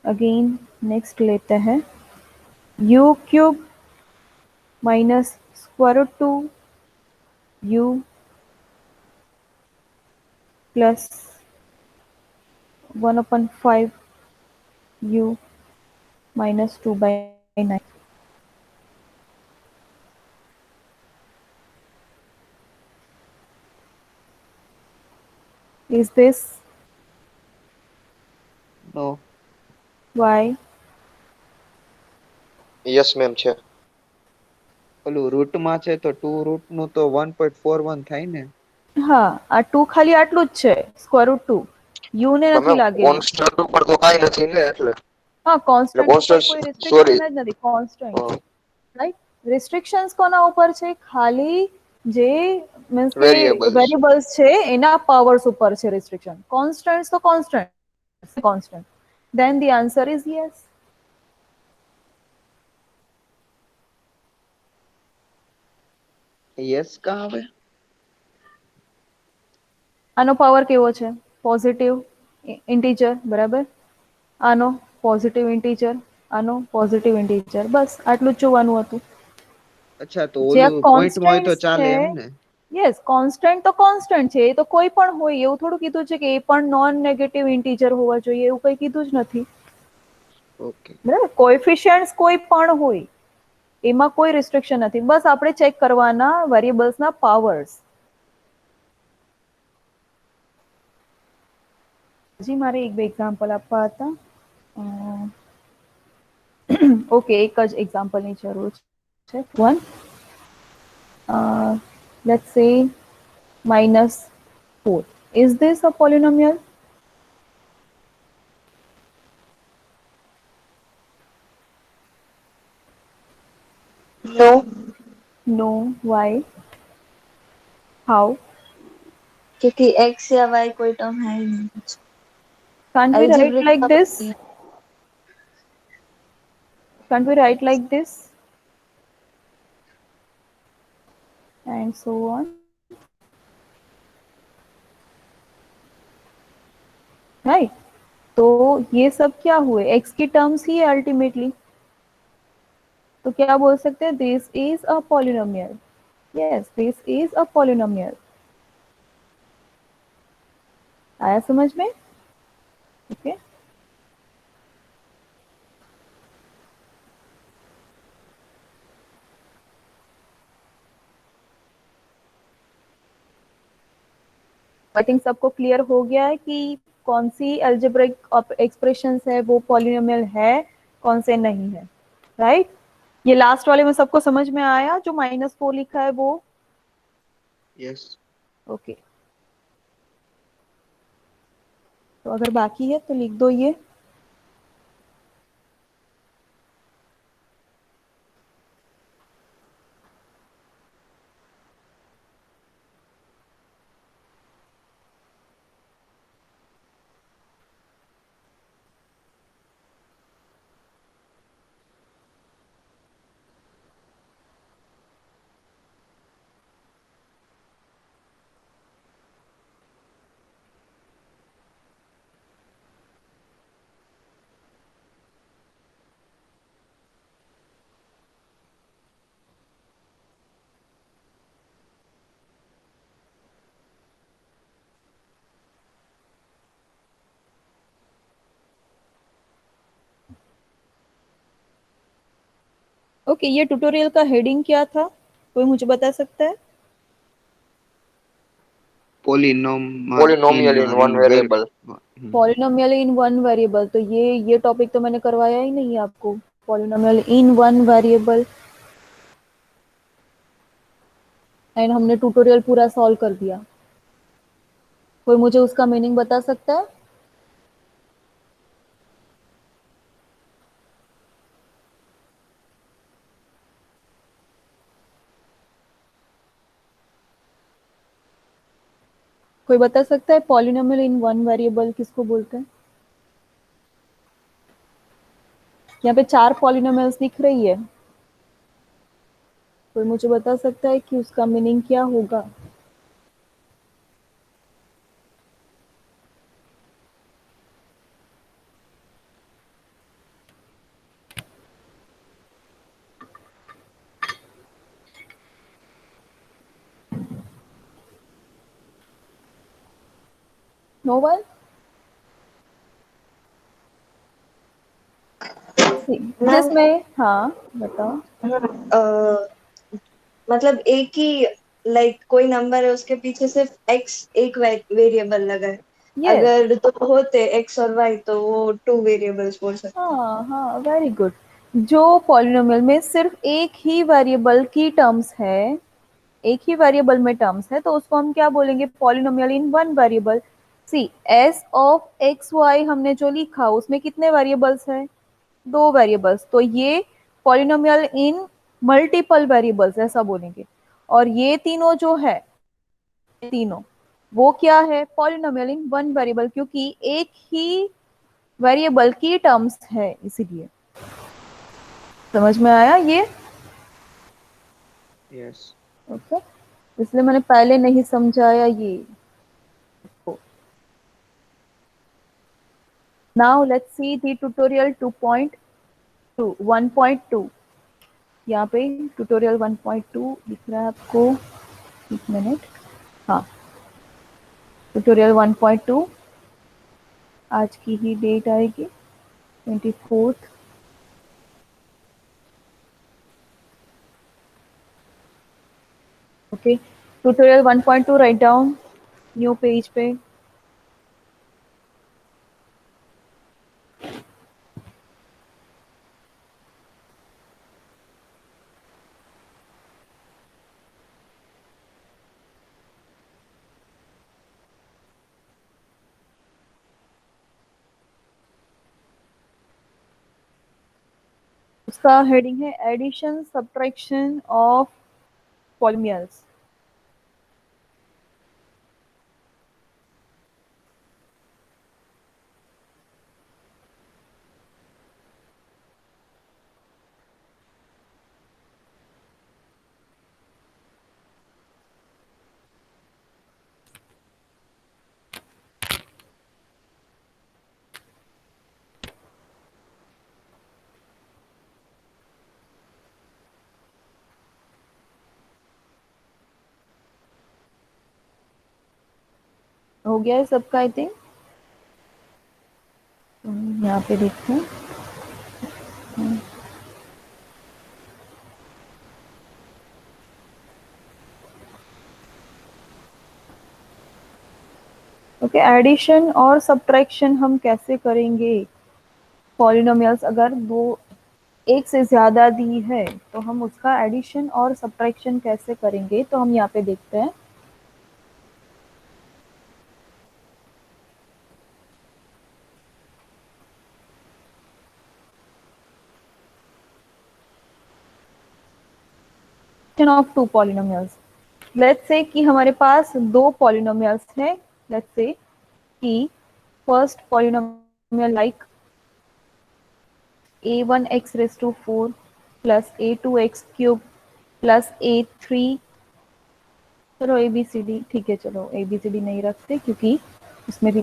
A: Again next लेते हैं. u cube minus square root 2 u plus 1 upon 5 u minus 2 by 9. Is this?
B: No.
A: Why?
C: Yes ma'am છે.
B: ઓલું રૂટમાં છે તો 2 રૂટ નું તો 1.41 થાય ને.
A: હા, આ 2 ખાલી આટલું જ છે, સ્ક્વેર રૂટ 2. u ને નથી
C: તમે
A: લાગેલું.
C: કોન્સ્ટન્ટ ઉપર તો કાઈ નથી ને એટલે.
A: હા, કોન્સ્ટન્ટ ઉપર
C: constant,
A: કોઈ
C: sorry.
A: રિસ્ટ્રિક્શન જ નથી. કોન્સ્ટન્ટ,
C: હા.
A: રાઈટ? રિસ્ટ્રિક્શન્સ કોના ઉપર છે? ખાલી જે મીન્સ કે
C: Variables.
A: વેરિયેબલ્સ છે એના પાવર્સ ઉપર છે રિસ્ટ્રિક્શન. કોન્સ્ટન્ટ્સ તો constant. Then the answer is yes.
B: Yes કા આવે?
A: આનો પાવર કેવો છે? પોઝિટિવ ઇન્ટીજર, બરાબર? આનો પોઝિટિવ ઇન્ટીજર, આનો પોઝિટિવ ઇન્ટીજર, બસ આટલું જ જોવાનું હતું.
B: અચ્છા, તો
A: જે આ
B: ઓલું પોઈન્ટમાં હોય તો
A: કોન્સ્ટન્ટ્સ
B: ચાલે
A: છે,
B: એમ ને?
A: યસ કોન્સ્ટન્ટ તો કોન્સ્ટન્ટ છે, એ તો કોઈ પણ હોય, એવું થોડું કીધું છે કે એ પણ નોન નેગેટિવ ઇન્ટીજર હોવા જોઈએ, એવું કંઈ કીધું જ નથી.
B: ઓકે.
A: બરાબર, કોએફિશિયન્ટ્સ કોઈ પણ હોય, એમાં કોઈ રિસ્ટ્રિક્શન નથી, બસ આપણે ચેક કરવાના વેરિયેબલ્સના પાવર્સ. હજી મારે એક બે એક્ઝામ્પલ આપવા હતા. ઓકે, એક જ એક્ઝામ્પલની જરૂર છે. વન, લેટ્સ સે -4. Is this a polynomial?
D: No.
A: No. Why? How?
D: क्योंकि x या y कोई टर्म है ही नहीं.
A: Can't we write
D: Algebraic
A: like
D: का
A: this?
D: नहीं है.
A: Can't we write like this? And so on. Right? तो ये सब क्या हुए? x की टर्म्स ही है अल्टीमेटली. तो क्या बोल सकते हैं? This is a polynomial. Yes, this is a polynomial. आया समझ में? ओके. आई थिंक सबको क्लियर हो गया है कि कौन सी अलजेब्रिक एक्सप्रेशंस है वो पॉलिनोमियल है, कौन से नहीं है. राइट? ये लास्ट वाले में सबको समझ में आया जो -4 लिखा है वो?
B: यस.
A: ओके. तो अगर बाकी है तो लिख दो ये. ओके, ये ट्यूटोरियल का हेडिंग क्या था? कोई मुझे बता सकता है?
C: પોલિનોમિયલ in one variable.
A: Polynomial in one variable. तो ये टॉपिक तो मैंने करवाया ही नहीं आपको. Polynomial in one variable, and हमने ट्यूटोरियल पूरा सॉल्व कर दिया. कोई मुझे उसका मीनिंग बता सकता है? कोई बता सकता है पॉलिनोमियल इन वन वेरिएबल किसको बोलते हैं? यहाँ पे 4 पॉलिनोमियल्स दिख रही है. कोई मुझे बता सकता है कि उसका मीनिंग क्या होगा? No one?
D: मैम,
A: जिसमें, हाँ बताओ.
D: मतलब एक ही कोई नंबर है उसके पीछे सिर्फ x एक वेरिएबल लगा है.
A: यस.
D: अगर दो होते x और y तो वो 2 वेरिएबल्स बोल सकते हैं.
A: हाँ हाँ, वेरी गुड. जो पॉलिनोमियल में सिर्फ एक ही वेरिएबल की टर्म्स है, एक ही वेरिएबल में टर्म्स है, तो उसको हम क्या बोलेंगे? Polynomial in one variable. See, s of x y हमने जो लिखा उसमें कितने वेरिएबल्स है? 2 वेरिएबल्स. तो ये पॉलिनोमियल इन मल्टीपल वेरिएबल्स ऐसा बोलेंगे. और ये तीनों जो है, तीनों वो क्या है? पॉलिनोमियल इन वन वेरिएबल, क्योंकि एक ही वेरिएबल की टर्म्स है, इसीलिए. समझ में आया ये?
B: यस.
A: ओके. इसलिए मैंने पहले नहीं समझाया ये. Now let's see the tutorial 2.2. 1.2 यहाँ पे ट्यूटोरियल 1.2 दिख रहा है आपको, एक मिनट। हाँ, ट्यूटोरियल 1.2 आज की ही डेट आएगी 24th। Okay, tutorial 1.2 write down new page पे। उसका हेडिंग है एडिशन सब्ट्रैक्शन ऑफ पॉलिनोमियल्स। हो गया है सबका आई थिंक। यहाँ पे देखते हैं। ओके, एडिशन और सब्ट्रैक्शन हम कैसे करेंगे? पॉलिनोमियल्स अगर दो एक से ज़्यादा दी है तो हम उसका एडिशन और सब्ट्रैक्शन कैसे करेंगे, तो हम यहाँ पे देखते हैं। Of to polynomials, let's say कि हमारे पास दो पॉलिनोमियल्स हैं। लेट्स से कि first polynomial like a1x⁴ plus a2x³ plus a3, चलो ABCD ठीक है, चलो ABCD नहीं रखते क्योंकि उसमें भी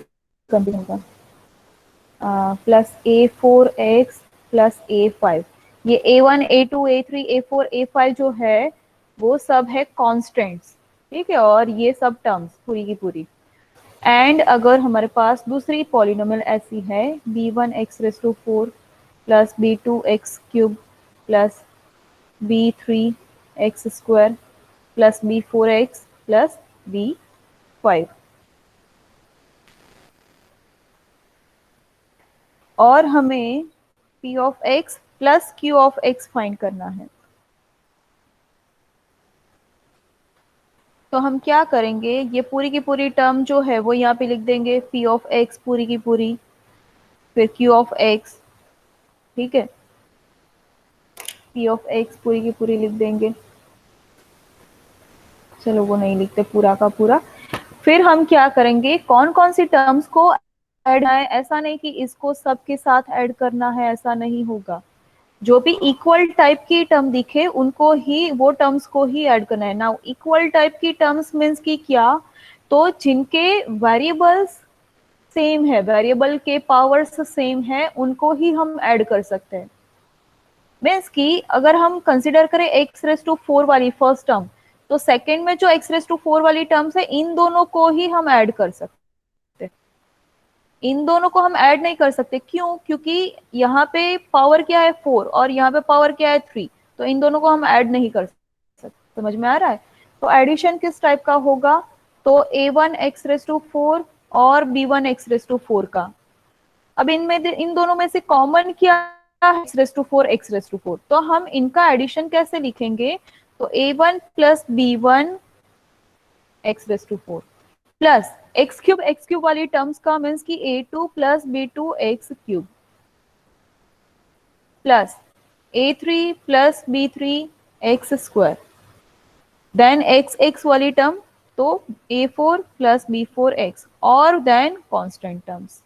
A: कंफ्यूजन होगा। प्लस a4x प्लस a5, ये a1 a2 a3 a4 a5 जो है वो सब है कॉन्स्टेंट्स, ठीक है, और ये सब टर्म्स पूरी की पूरी। एंड अगर हमारे पास दूसरी पॉलिनोमियल ऐसी है b1x⁴ plus b2x³ plus b3x² plus b4x plus b5, और हमें p of x plus q of x find करना है। तो हम क्या करेंगे, ये पूरी की पूरी टर्म जो है वो यहाँ पे लिख देंगे, p ऑफ x पूरी की पूरी, फिर q ऑफ x, ठीक है, p ऑफ x पूरी की पूरी लिख देंगे। चलो वो नहीं लिखते पूरा का पूरा। फिर हम क्या करेंगे, कौन कौन सी टर्म्स को ऐड है, ऐसा नहीं कि इसको सबके साथ ऐड करना है, ऐसा नहीं होगा। जो भी इक्वल टाइप की टर्म दिखे उनको ही, वो टर्म्स को ही ऐड करना है। नाउ इक्वल टाइप की टर्म्स मीन्स की क्या, तो जिनके वेरिएबल्स सेम है, वेरिएबल के पावर्स सेम है, उनको ही हम ऐड कर सकते हैं। मीन्स की अगर हम कंसिडर करें x⁴ वाली फर्स्ट टर्म, तो सेकंड में जो x⁴ वाली टर्म्स है इन दोनों को ही हम ऐड कर सकते हैं। इन दोनों को हम ऐड नहीं कर सकते, क्यों? क्योंकि यहाँ पे पावर क्या है 4 और यहाँ पे पावर क्या है 3, तो इन दोनों को हम ऐड नहीं कर सकते। समझ में आ रहा है? तो एडिशन किस टाइप का होगा, तो a1x⁴ और b1x⁴ का। अब इनमें इन दोनों में से कॉमन क्या है, x⁴ तो हम इनका एडिशन कैसे लिखेंगे, तो a1 plus b1 x⁴ plus x³ वाली टर्म्स का मीन्स की a2 plus b2 x³ plus a3 plus b3 x², then x वाली टर्म तो a4 प्लस b4 x, और देन कांस्टेंट टर्म्स।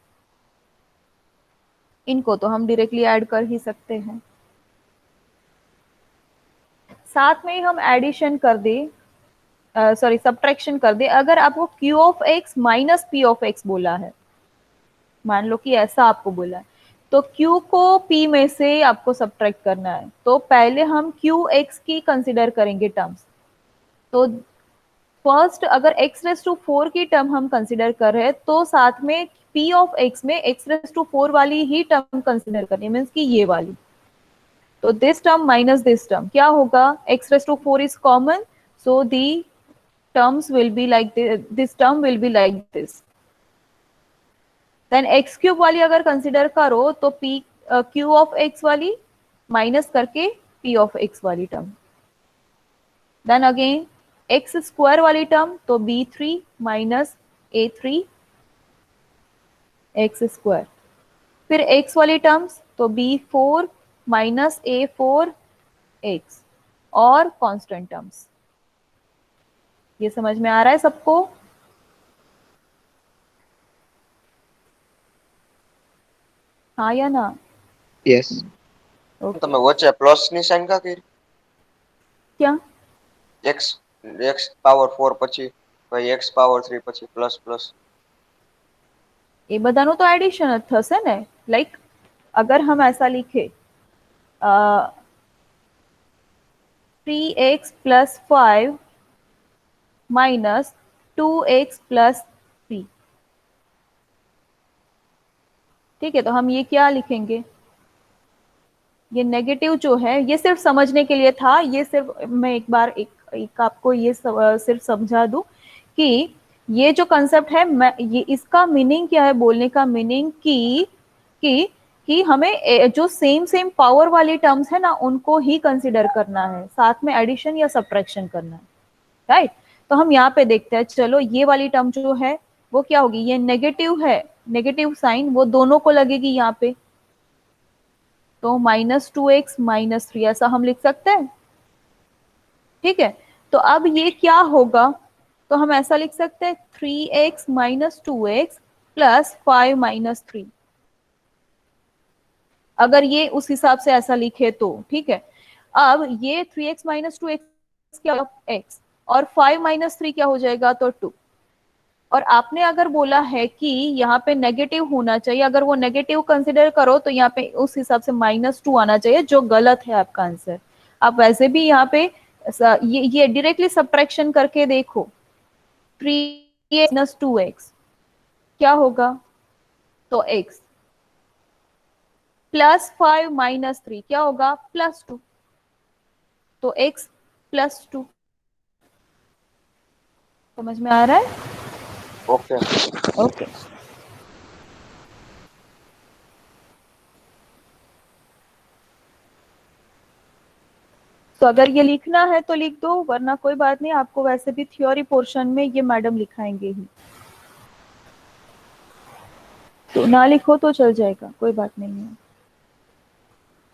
A: इनको तो हम डायरेक्टली ऐड कर ही सकते हैं। साथ में हम एडिशन कर दे, सॉरी सब्ट्रैक्शन कर दे। अगर आपको q of x minus p of x बोला है, मान लो कि ऐसा आपको बोला है, तो q को p में से आपको सब्ट्रैक्ट करना है। तो पहले हम qx की कंसिडर करेंगे टर्म्स। तो फर्स्ट अगर x⁴ की टर्म हम कंसिडर कर रहे हैं तो साथ में p ऑफ x में x⁴ वाली ही टर्म कंसिडर करनी है, मीन्स कि ये वाली। तो this term minus this term क्या होगा, x⁴ is common, so the terms will be like this term will be like this. Then x³ वाली अगर कंसिडर करो तो p q ऑफ x वाली माइनस करके p ऑफ x वाली term. Then again x² वाली टर्म तो b3 minus a3 x²। फिर x वाली टर्म्स तो b4 माइनस a4 x और कांस्टेंट टर्म्स। ये समझ में आ रहा है सबको? हाँ या ना?
B: યસ.
C: તમે વચ્ચે પ્લસ ની સાઈન કા કરી?
A: क्या
C: x x પાવર 4 પછી ભાઈ x પાવર 3 પછી પ્લસ પ્લસ
A: એ બધાનું તો એડિશન જ થશે ને। લાઈક अगर हम ऐसा लिखे 3x plus 5 minus 2x plus 3, ठीक है। तो हम ये क्या लिखेंगे, ये नेगेटिव जो है ये सिर्फ समझने के लिए था, ये सिर्फ मैं एक बार एक आपको ये सिर्फ समझा दूं कि ये जो कंसेप्ट है मैं ये इसका मीनिंग क्या है, बोलने का मीनिंग कि हमें जो सेम सेम पावर वाली टर्म्स है ना उनको ही कंसिडर करना है, साथ में एडिशन या सब्ट्रैक्शन करना है, राइट। तो हम यहाँ पे देखते हैं, चलो ये वाली टर्म जो है वो क्या होगी, ये नेगेटिव है, नेगेटिव साइन वो दोनों को लगेगी यहाँ पे। तो -2x -3 ऐसा हम लिख सकते हैं, ठीक है। तो अब ये क्या होगा, तो हम ऐसा लिख सकते हैं 3x - 2x प्लस 5 - 3, अगर ये उस हिसाब से ऐसा लिखे तो, ठीक है। अब ये 3x - 2x क्या x और 5 - 3 क्या हो जाएगा, तो 2। और आपने अगर बोला है कि यहाँ पे नेगेटिव होना चाहिए, अगर वो नेगेटिव कंसिडर करो तो यहाँ पे उस हिसाब से -2 आना चाहिए, जो गलत है आपका आंसर। आप वैसे भी यहाँ पे ये डायरेक्टली सब्ट्रैक्शन करके देखो, 3x - 2x क्या होगा, तो x प्लस 5 - 3 क्या होगा, +2, तो x +2। समझ में आ रहा है?
C: Okay
A: okay. तो अगर ये लिखना है तो लिख दो, वरना कोई बात नहीं, आपको वैसे भी थ्योरी पोर्शन में ये मैडम लिखाएंगे ही, तो ना लिखो तो चल जाएगा, कोई बात नहीं है।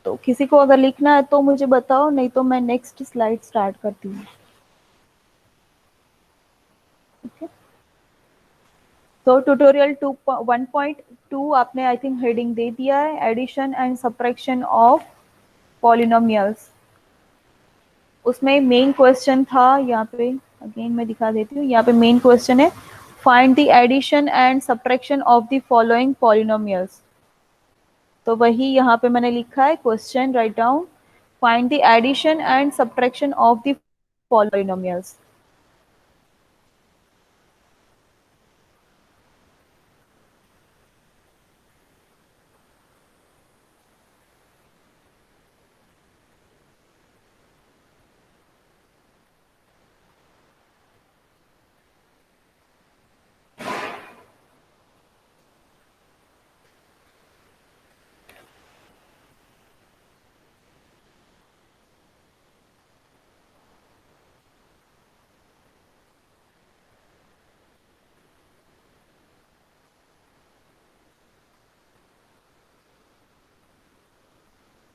A: तो किसी को अगर लिखना है तो मुझे बताओ, नहीं तो मैं नेक्स्ट स्लाइड स्टार्ट करती हूँ। ओके, तो ट्यूटोरियल 1.2 आपने आई थिंक हेडिंग दे दिया है, addition and subtraction of polynomials. उसमें मेन क्वेश्चन था, यहाँ पे अगेन मैं दिखा देती हूँ, यहाँ पे मेन क्वेश्चन है find the addition and subtraction of the following polynomials. तो वही यहाँ पे मैंने लिखा है question, write down find the addition and subtraction of the polynomials.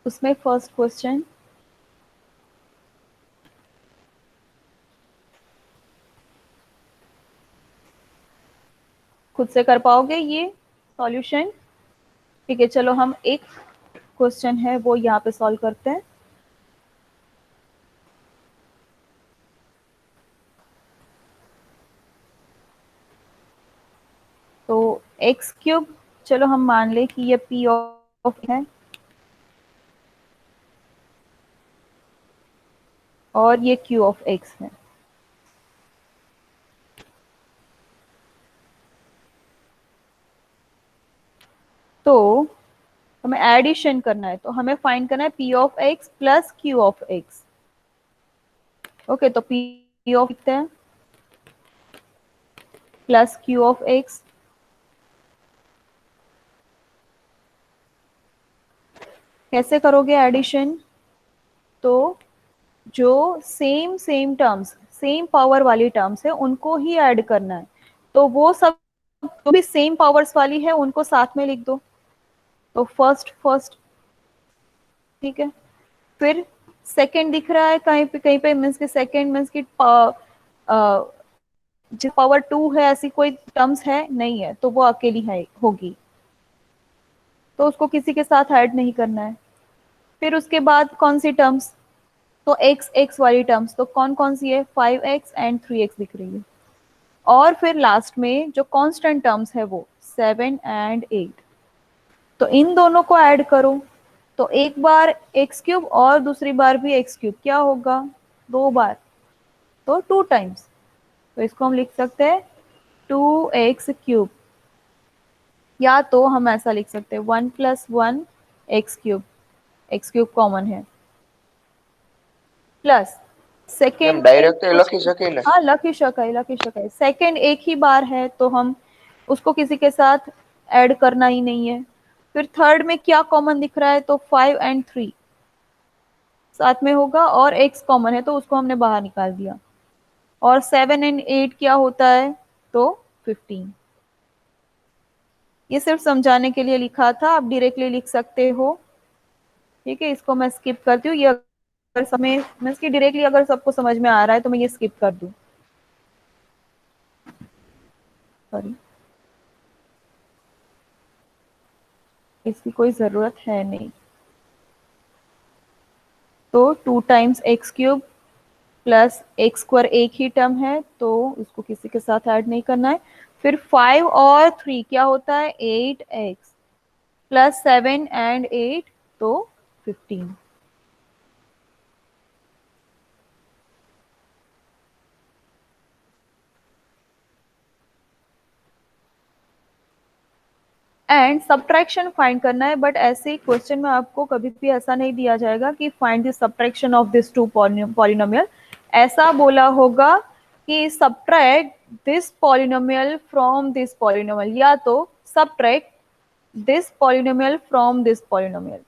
A: उसमें फर्स्ट क्वेश्चन खुद से कर पाओगे ये सॉल्यूशन, ठीक है। चलो हम एक क्वेश्चन है वो यहाँ पे सॉल्व करते हैं। तो x³ चलो हम मान ले कि ये p है और ये Q ऑफ X है। तो हमें एडिशन करना है, तो हमें फाइंड करना है P of X plus Q of X। Okay, तो P ऑफ लिखते हैं प्लस Q ऑफ X। कैसे करोगे एडिशन? तो जो सेम टर्म्स, सेम पावर वाली टर्म्स है उनको ही ऐड करना है। तो वो सब जो भी सेम पावर्स वाली है उनको साथ में लिख दो। तो फर्स्ट ठीक है। फिर सेकंड दिख रहा है कहीं पे मीन्स के सेकंड मीन्स की जो पावर 2 है ऐसी कोई टर्म्स है नहीं है, तो वो अकेली है होगी, तो उसको किसी के साथ ऐड नहीं करना है। फिर उसके बाद कौन सी टर्म्स? तो x वाली टर्म्स तो कौन कौन सी है? 5x एंड 3x दिख रही है। और फिर लास्ट में जो कांस्टेंट टर्म्स है वो 7 एंड 8, तो इन दोनों को ऐड करो। तो एक बार एक्स क्यूब और दूसरी बार भी एक्स क्यूब, क्या होगा? 2 बार, तो 2 टाइम्स। तो इसको हम लिख सकते हैं 2x क्यूब, या तो हम ऐसा लिख सकते हैं 1 + 1 x cube, x cube common है, प्लस
C: એમ
A: सेकेंड
C: ડાયરેક્ટ લખી શકી ને?
A: हाँ लकी शकाई। सेकेंड एक ही बार है तो हम उसको किसी के साथ ऐड करना ही नहीं है। फिर थर्ड में क्या कॉमन दिख रहा है? तो 5 एंड 3 साथ में होगा, और x कॉमन है तो उसको हमने बाहर निकाल दिया। और 7 एंड 8 क्या होता है? तो 15। ये सिर्फ समझाने के लिए लिखा था, आप डायरेक्टली लिख सकते हो। ठीक है, इसको मैं स्किप करती हूँ। ये अगर समय मैं इसकी डायरेक्टली अगर सबको समझ में आ रहा है तो मैं ये स्किप कर दूं। सॉरी, इसकी कोई जरूरत है नहीं। तो 2 टाइम्स x³ प्लस x² एक ही टर्म है तो उसको किसी के साथ ऐड नहीं करना है। फिर 5 और 3 क्या होता है? 8x प्लस 7 एंड 8 तो 15। एंड सब्ट्रैक्शन फाइंड करना है, बट ऐसे क्वेश्चन में आपको कभी भी ऐसा नहीं दिया जाएगा कि find the subtraction of this two polynomial. ऐसा बोला होगा कि subtract this polynomial from this polynomial, या तो subtract this polynomial from this polynomial,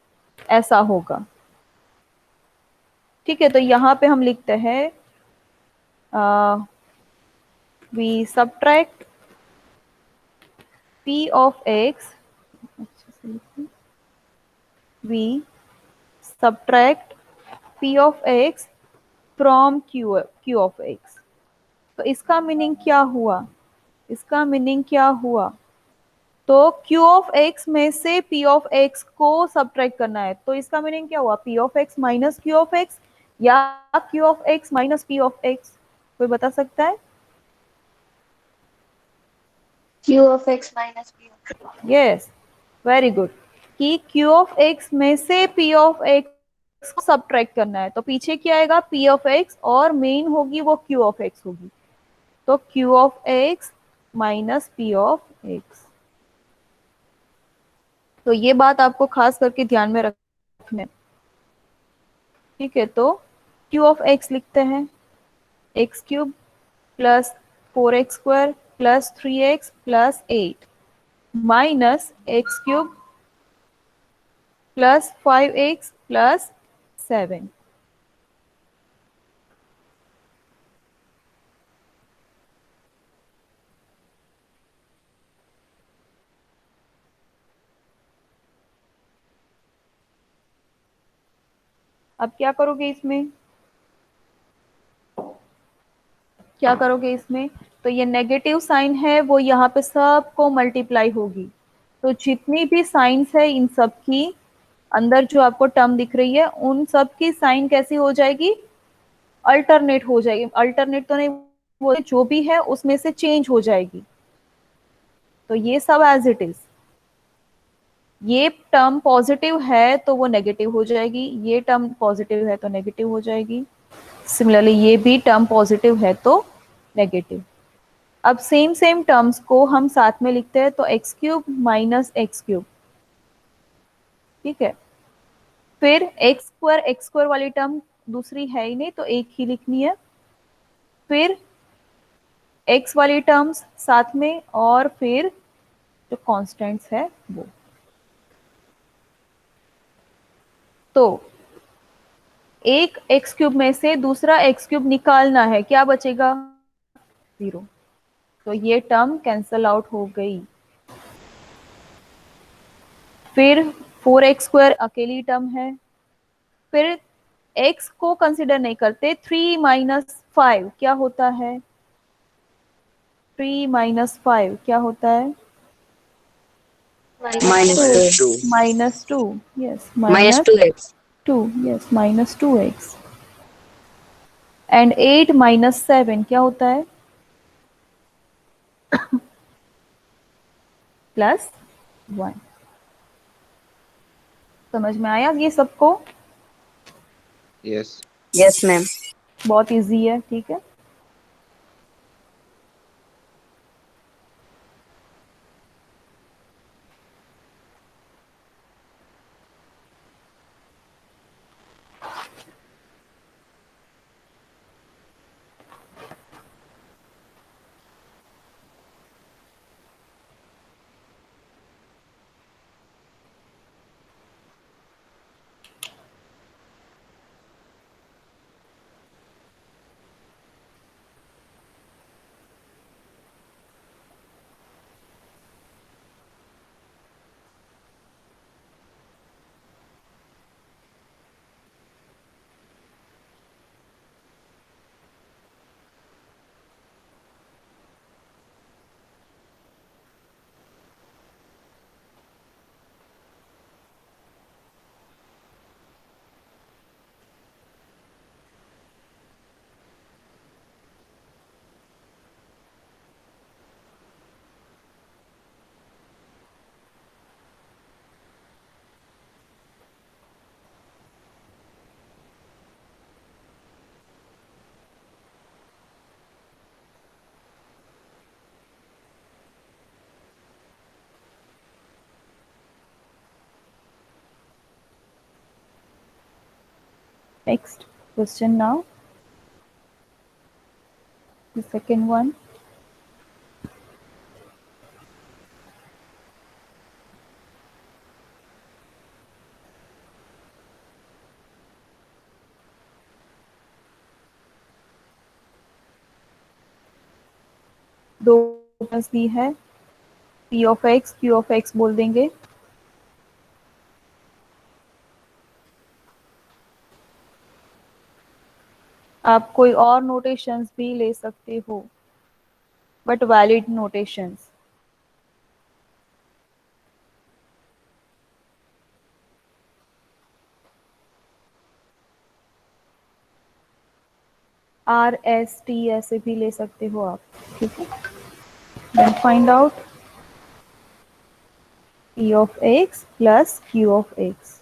A: ऐसा होगा। ठीक है, तो यहाँ पे हम लिखते हैं we subtract p of x, we subtract p of x from q of x। तो इसका मीनिंग क्या हुआ? इसका मीनिंग क्या हुआ? तो q ऑफ x में से p ऑफ x को सब्ट्रैक्ट करना है, तो इसका मीनिंग क्या हुआ? p of x minus q of x या q of x minus p of x? कोई बता सकता है?
D: Q of x minus P of x।
A: Yes, very good. कि q ऑफ x में से p ऑफ x को सब्ट्रैक्ट करना है, तो पीछे क्या आएगा? p ऑफ x, और मेन होगी वो q ऑफ x होगी। तो q of x minus p of x। तो ये बात आपको खास करके ध्यान में रखना है। ठीक है, तो q ऑफ x लिखते हैं x³ plus 4x² plus 3x plus 8 minus x³ plus 5x plus 7। अब क्या करोगे इसमें? क्या करोगे इसमें? तो ये नेगेटिव साइन है वो यहाँ पे सबको मल्टीप्लाई होगी। तो जितनी भी साइंस है इन सब की अंदर जो आपको टर्म दिख रही है उन सब की साइन कैसी हो जाएगी? अल्टरनेट हो जाएगी। अल्टरनेट तो नहीं, वो जो भी है उसमें से चेंज हो जाएगी। तो ये सब एज इट इज। ये टर्म पॉजिटिव है तो वो नेगेटिव हो जाएगी, ये टर्म पॉजिटिव है तो नेगेटिव हो जाएगी। सिमिलरली ये भी टर्म पॉजिटिव है तो नेगेटिव। अब सेम सेम टर्म्स को हम साथ में लिखते हैं, तो x cube minus x cube, ठीक है। फिर एक्स स्क्वायर वाली टर्म दूसरी है ही नहीं तो एक ही लिखनी है। फिर एक्स वाली टर्म्स साथ में, और फिर जो कॉन्स्टेंट्स है वो। तो एक एक्स क्यूब में से दूसरा एक्स क्यूब निकालना है, क्या बचेगा? 0। तो ये टर्म कैंसल आउट हो गई। फिर 4x² अकेली टर्म है। फिर x को कंसिडर नहीं करते, 3 माइनस 5 क्या होता है? 3 माइनस 5 क्या होता है?
E: Minus two.
C: -2
A: minus 2। Yes,
E: minus
A: minus
E: two x.
A: 2। Yes, minus 2x। And 8 minus 7 क्या होता है? +1। समझ में आया ये सबको?
B: यस।
E: Yes ma'am.
A: बहुत इजी है, ठीक है। Next question now. The second one. दो ऑप्शंस दी है, P of x, Q of x बोल देंगे। आप कोई और नोटेशंस भी ले सकते हो, बट वैलिड नोटेशंस। RST ऐसे भी ले सकते हो आप, ठीक है। Then find out P of x plus Q of x.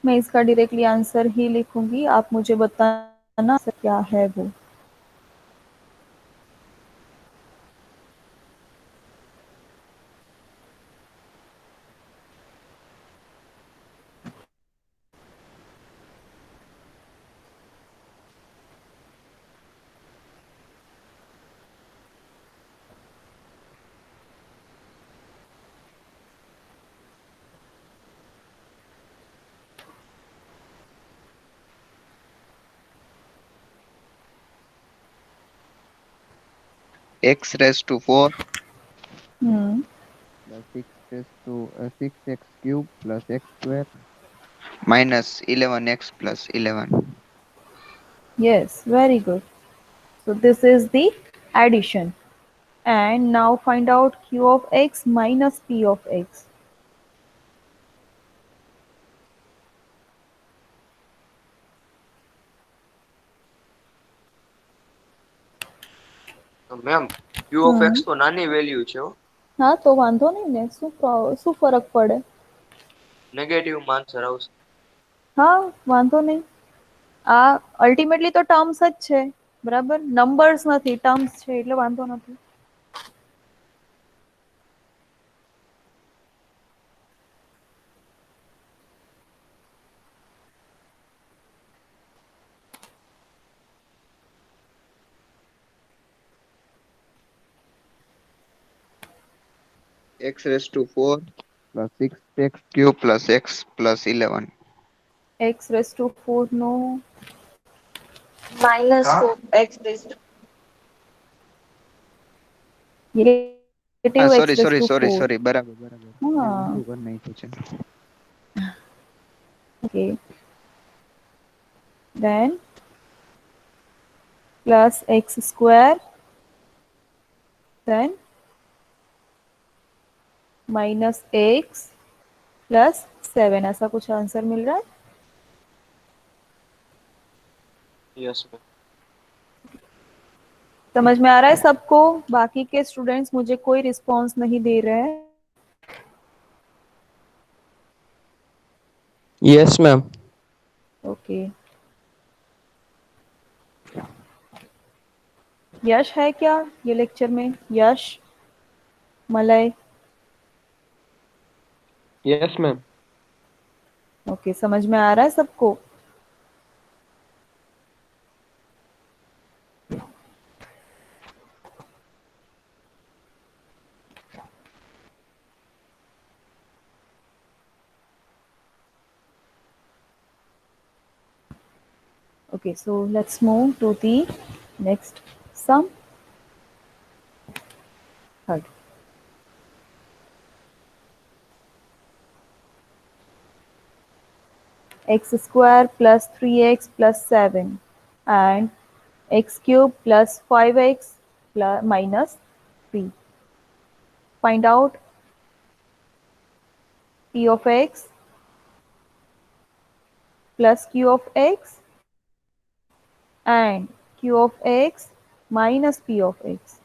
A: मैं इसका डायरेक्टली आंसर ही लिखूंगी, आप मुझे बताना क्या है वो।
B: x raised to 4
A: Hmm.
B: plus 6 raised to 6x cube plus x square minus 11x plus 11.
A: Yes, very good. So this is the addition. And now find out q of x minus p of x.
C: તો ma'am Q of
A: hmm
C: x તો નાની value છે હો.
A: હા તો વાંધો નહીં ને શું ફરક પડે.
C: નેગેટિવ માં આન્સર આવશે.
A: હા વાંધો નહીં. આ અલ્ટિમેટલી તો ટર્મ્સ જ છે, બરાબર, નંબર્સ નથી, ટર્મ્સ છે એટલે વાંધો નથી.
B: x raised to 4 plus 6x cube plus x plus 11.
A: x raise to 4 નો
D: minus 4x raised to
A: negative x
B: sorry
A: raise
B: sorry
A: to
B: sorry
A: 4.
B: Sorry, બરાબર બરાબર, મેં
A: હા
B: ઊંધું કરી નાખ્યું છે.
A: Okay, then plus x square, then minus x plus 7, ऐसा कुछ आंसर मिल रहा है.
C: Yes ma'am.
A: समझ में आ रहा है सबको? बाकी के स्टूडेंट्स मुझे कोई रिस्पॉन्स नहीं दे रहे हैं.
E: Yes ma'am.
A: ओके, यश है क्या ये लेक्चर में? यश, मलय?
E: Yes ma'am.
A: ओके, समझ में आ रहा है सबको? Okay, so let's move to the next sum. Third. X square plus 3x plus 7 and x cube plus 5x plus minus 3. Find out p of x plus q of x and q of x minus p of x.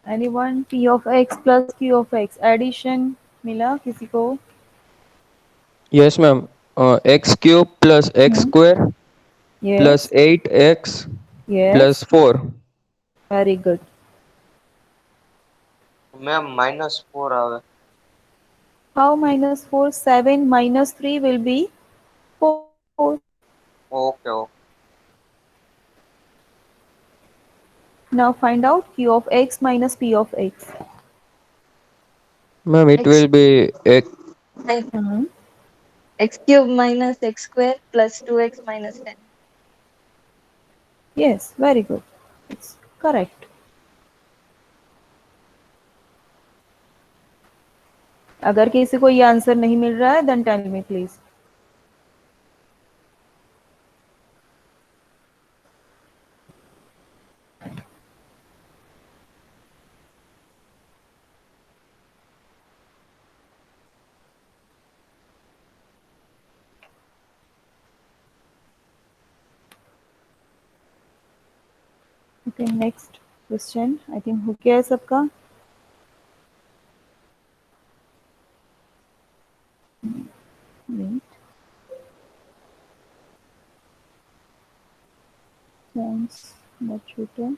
A: Anyone? P of x plus q of x. Addition मिला किसी को?
E: Yes ma'am. X cube plus x
A: Hmm?
E: Square plus
A: Yes.
E: 8x
A: Yes.
E: Plus 4.
A: Very good.
C: Ma'am -4 આવે.
A: How -4? 7 minus 3 will be 4.
C: Okay okay.
A: Now find out Q of x minus P of x.
E: Ma'am, it
D: X,
E: will be x.
A: Mhm.
D: x cube minus x square plus 2x minus 10.
A: Yes, very good. It's correct. अगर किसी को ये answer नहीं मिल रहा है then tell me please. Okay, next question. I think हो गया है सबका. Wait. Thanks. Much better.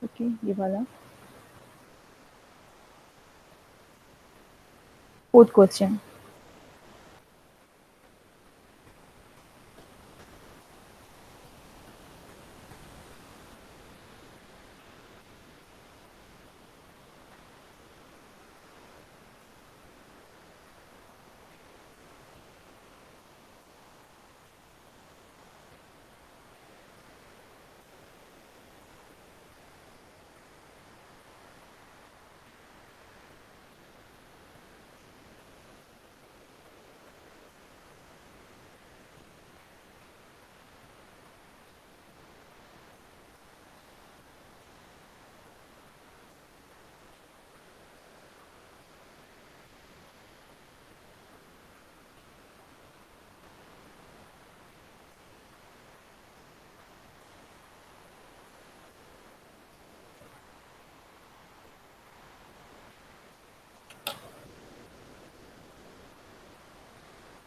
A: Okay, ये वाला. Fourth question.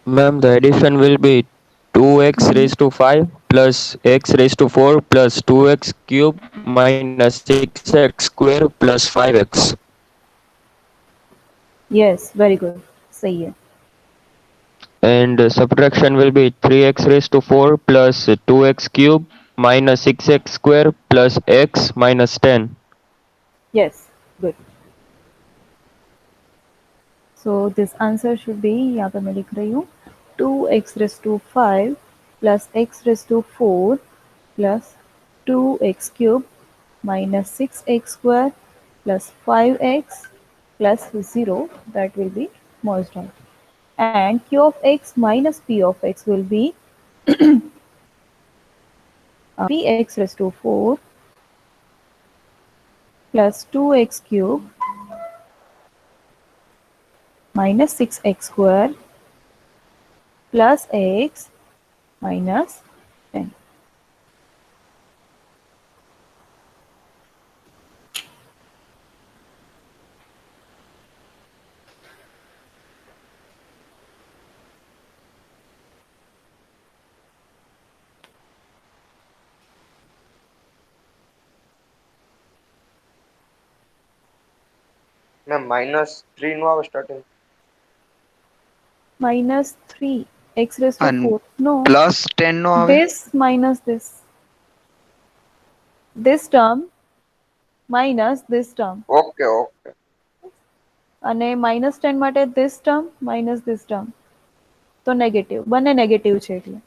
E: Ma'am, the addition will be 2x raised to 5 plus x raised to 4 plus 2x cube minus 6x square plus 5x.
A: Yes, very good. सही है.
E: And subtraction will be 3x raised to 4 plus 2x cube minus 6x square plus x minus 10.
A: Yes, good. So this answer should be, यहाँ पे मैं लिख रही हूँ 2x raised to 5 plus x raised to 4 plus 2x cube minus 6x square plus 5x plus 0, that will be merged out. And q of x minus p of x will be 3x raised to 4 plus 2x cube minus 6x square plus x minus 10.
C: Ma'am -3 નું આવે starting.
A: Minus 3 x raised to
B: And
A: 4. No,
B: plus 10 નો આવે.
A: this minus this. this term minus this term,
C: okay okay
A: અને -10 માટે this term minus this term, તો negative, બંને negative છે એટલે.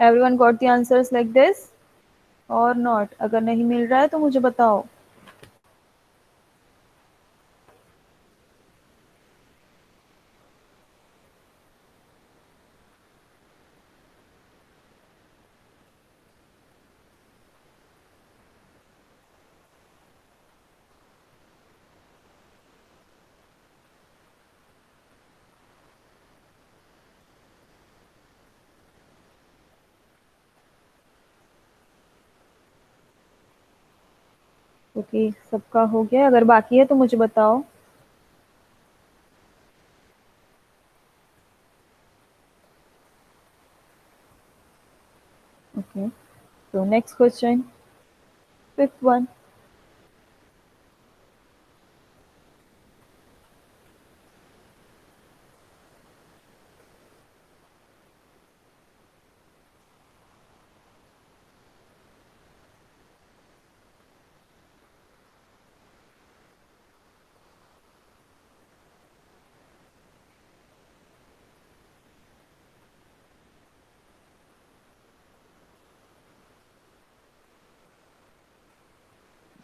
A: Everyone got the answers like this or not? अगर नहीं मिल रहा है तो मुझे बताओ. ओके, सबका हो गया? अगर बाकी है तो मुझे बताओ. Okay, so next question, fifth one.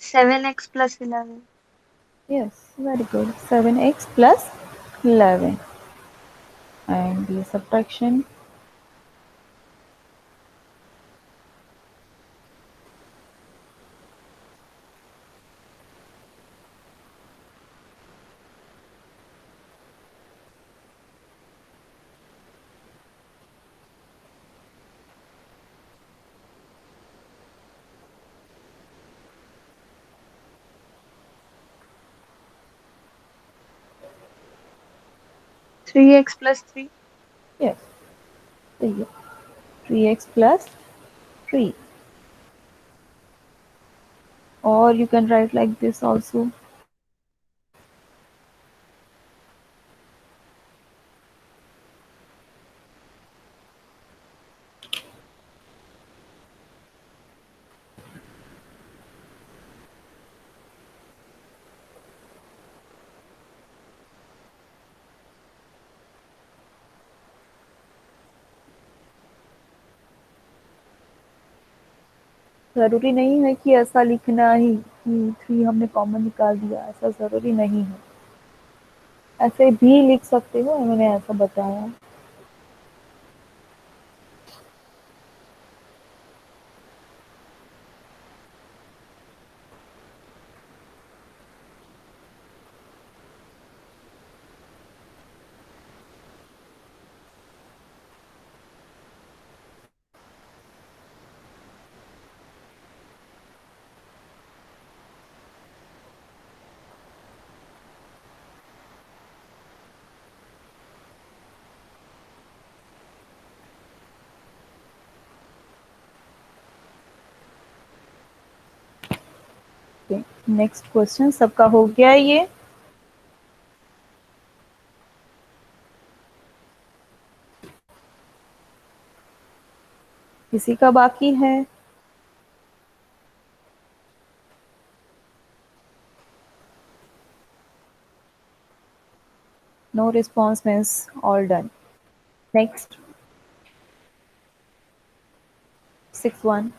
D: Seven x plus 11.
A: Yes, very good. 7x plus 11. And the subtraction.
D: Three x plus 3.
A: Yes, there you go. 3x plus 3. Or you can write like this also. ज़रूरी नहीं है कि ऐसा लिखना ही कि 3 हमने common निकाल दिया, ऐसा ज़रूरी नहीं है. ऐसे भी लिख सकते हो, मैंने ऐसा बताया. नेक्स्ट क्वेश्चन, सबका हो गया ये? किसी का बाकी है? No response means all done. Next, 6 1.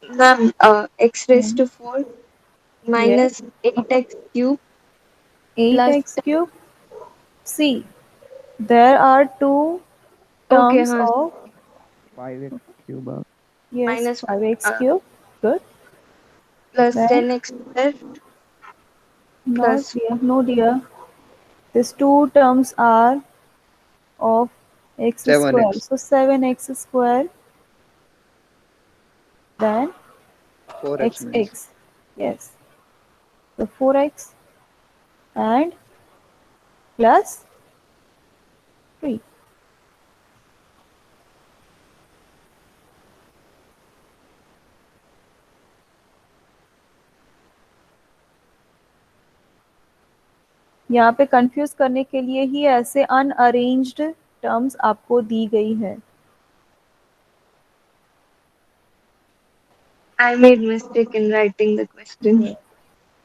D: Ma'am, x raised
A: Hmm.
D: to 4
A: Yes.
D: minus 8x cube plus
A: 8x cube. See, there are two
D: okay,
A: terms
D: huh,
A: of,
B: 5x cube out.
A: yes,
D: minus
A: 5x
D: uh,
A: cube. Good.
D: plus
A: Then
D: 10x square
A: not
D: plus
A: dear, no dear. These two terms are of x square.
B: 7x.
A: So 7x square, then
B: 4x means.
A: xx. Yes. So 4x and plus 3. यहाँ पे confuse करने के लिए ही ऐसे अनअरेंज्ड terms आपको दी गई है.
D: I made mistake in writing the question.
A: Yes.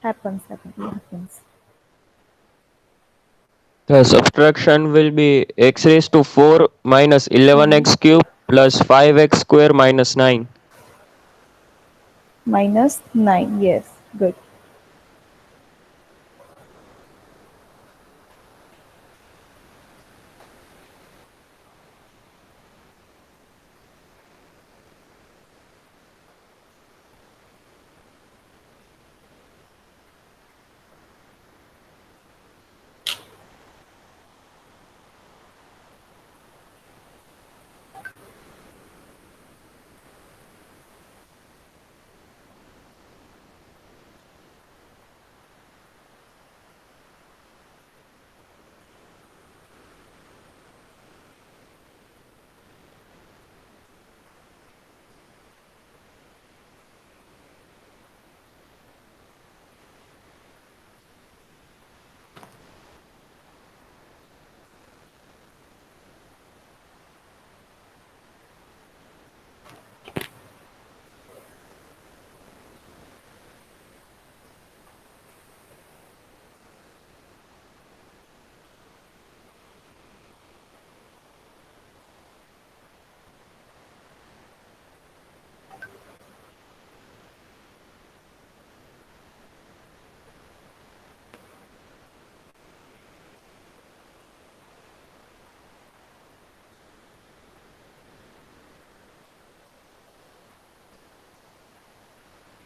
A: Happens.
E: The subtraction will be x raised to 4 minus 11x cube plus 5x square minus 9.
A: Minus 9. Yes. Good.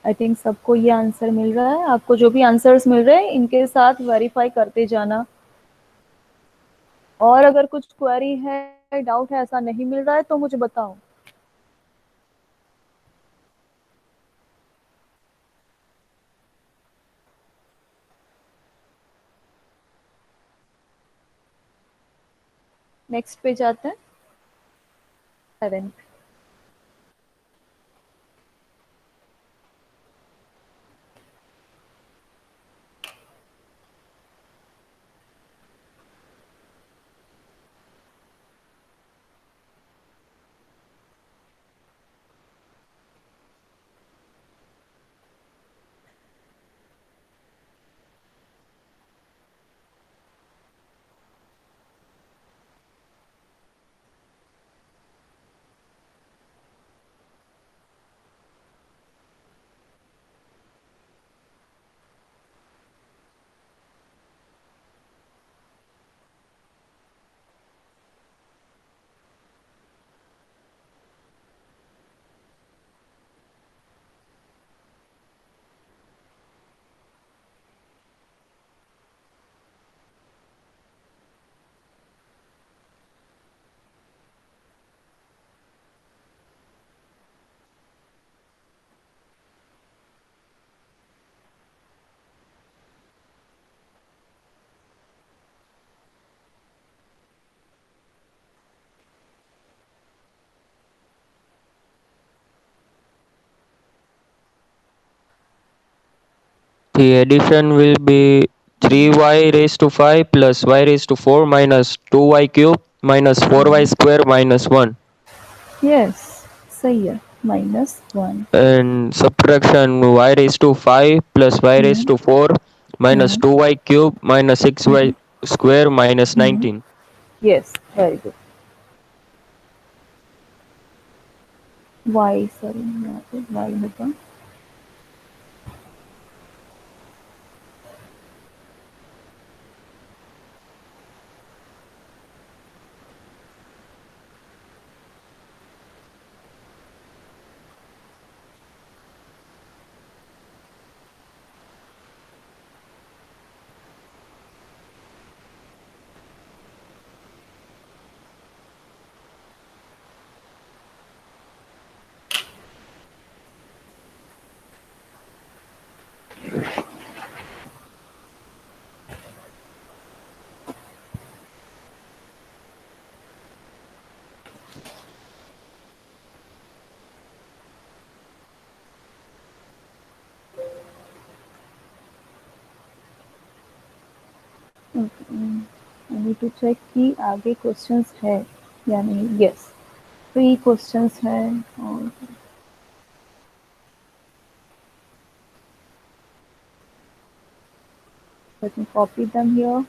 A: I think सबको ये आंसर मिल रहा है. आपको जो भी आंसर्स मिल रहे हैं इनके साथ वेरीफाई करते जाना. और अगर कुछ क्वेरी है, डाउट है, ऐसा नहीं मिल रहा है तो मुझे बताओ. नेक्स्ट पे जाते हैं. 7.
E: The addition will be 3y raised to 5 plus y raised to 4 minus 2y cube minus 4y square minus 1.
A: Yes सही है -1.
E: And subtraction y raised to 5 plus y raised to 4 minus 2y cube minus 6y square minus 19.
A: Yes very good. y sorry यहाँ पे y होगा. I need to check कि आगे questions है या नहीं. यस 3 क्वेश्चंस है और let me copy them here.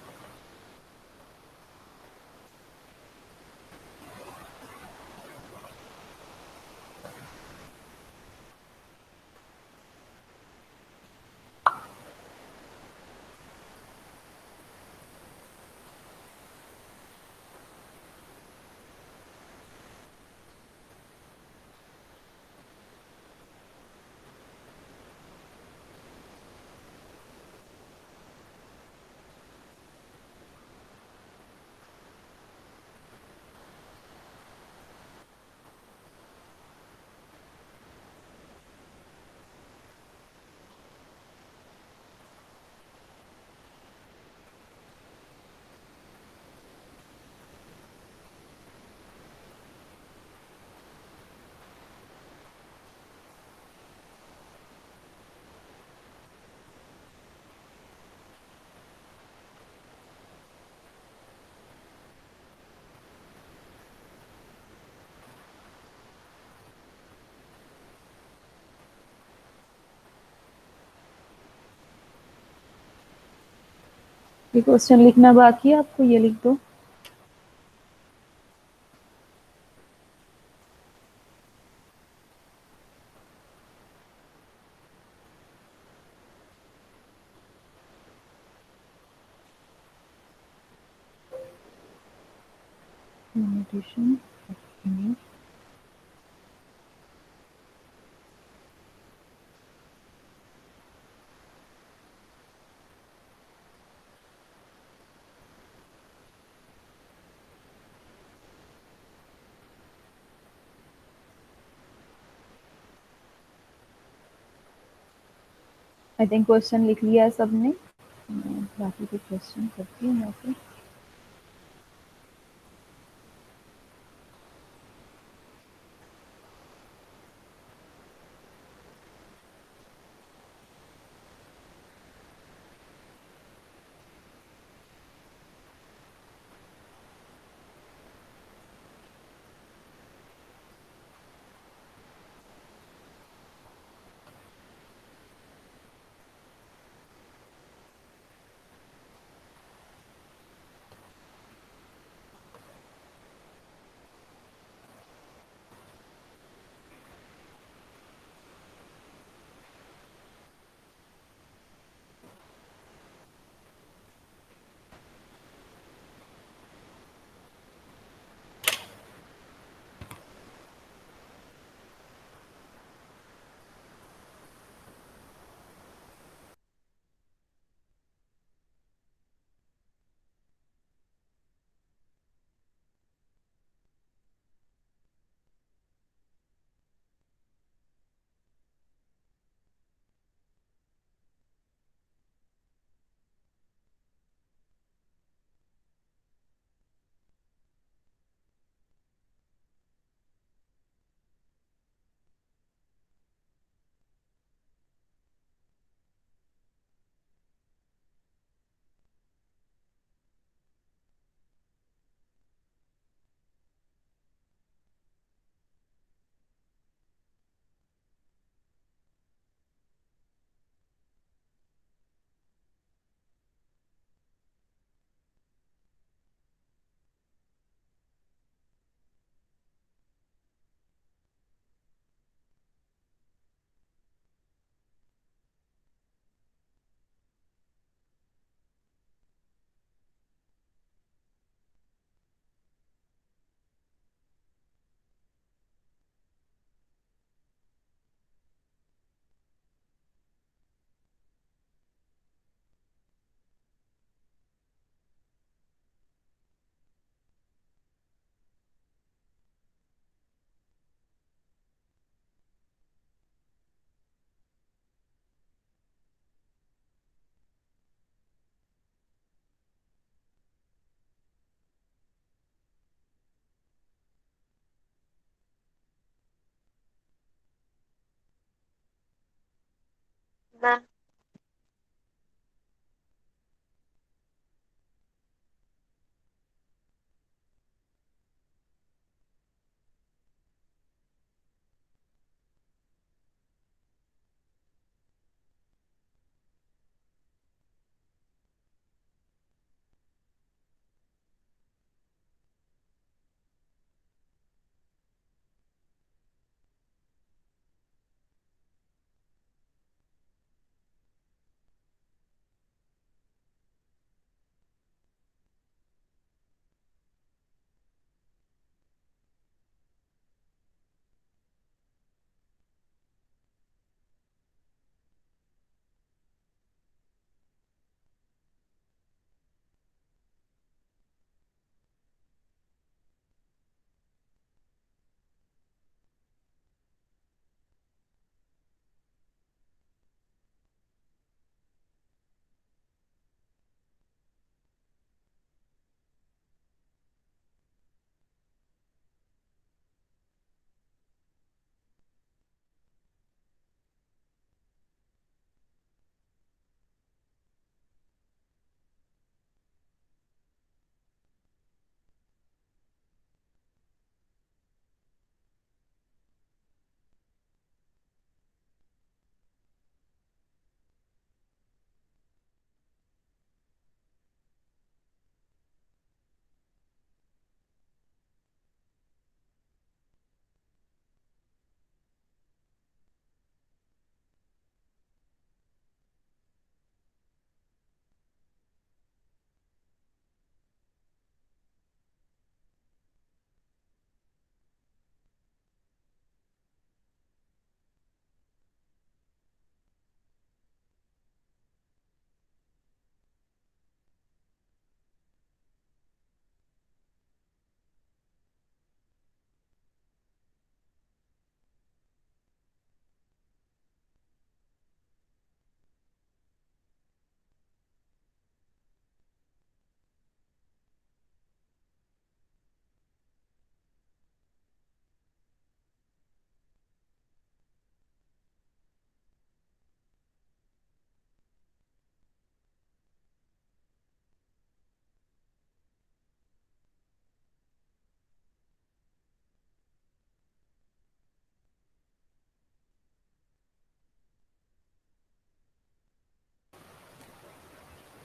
A: ये क्वेश्चन लिखना बाकी है आपको, ये लिख दो. Notation of image. I think question लिख लिया है सबने. मैं बाकी के क्वेश्चन करती हूँ यहाँ पे.
D: Ma'am,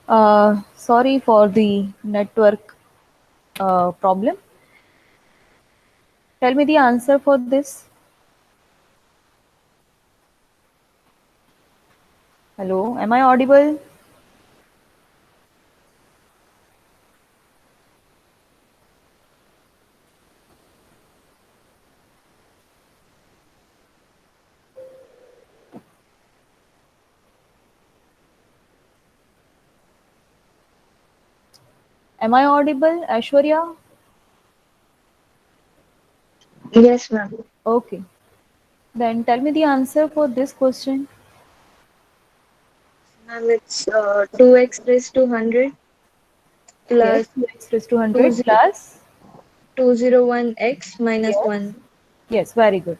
A: Sorry for the network problem. Tell me the answer for this. Hello, am I audible? Am I audible, Ashwarya?
D: yes, ma'am.
A: Okay. Then tell me the answer for this question.
D: Ma'am, it's 2x raised to 100
A: Yes,
D: plus
A: 2x raised to 100 plus.
D: 201x minus
A: Yes.
D: 1
A: Yes, very good.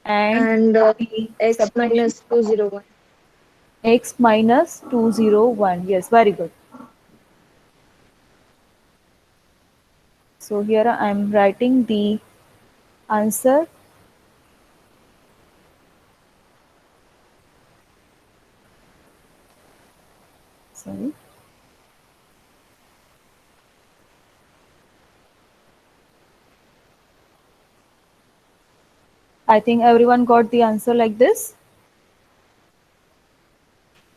A: And
D: and
A: the
D: x
A: separation
D: minus 201.
A: x minus 201. Yes, very good. So here I am writing the answer. Sorry. I think everyone got the answer like this.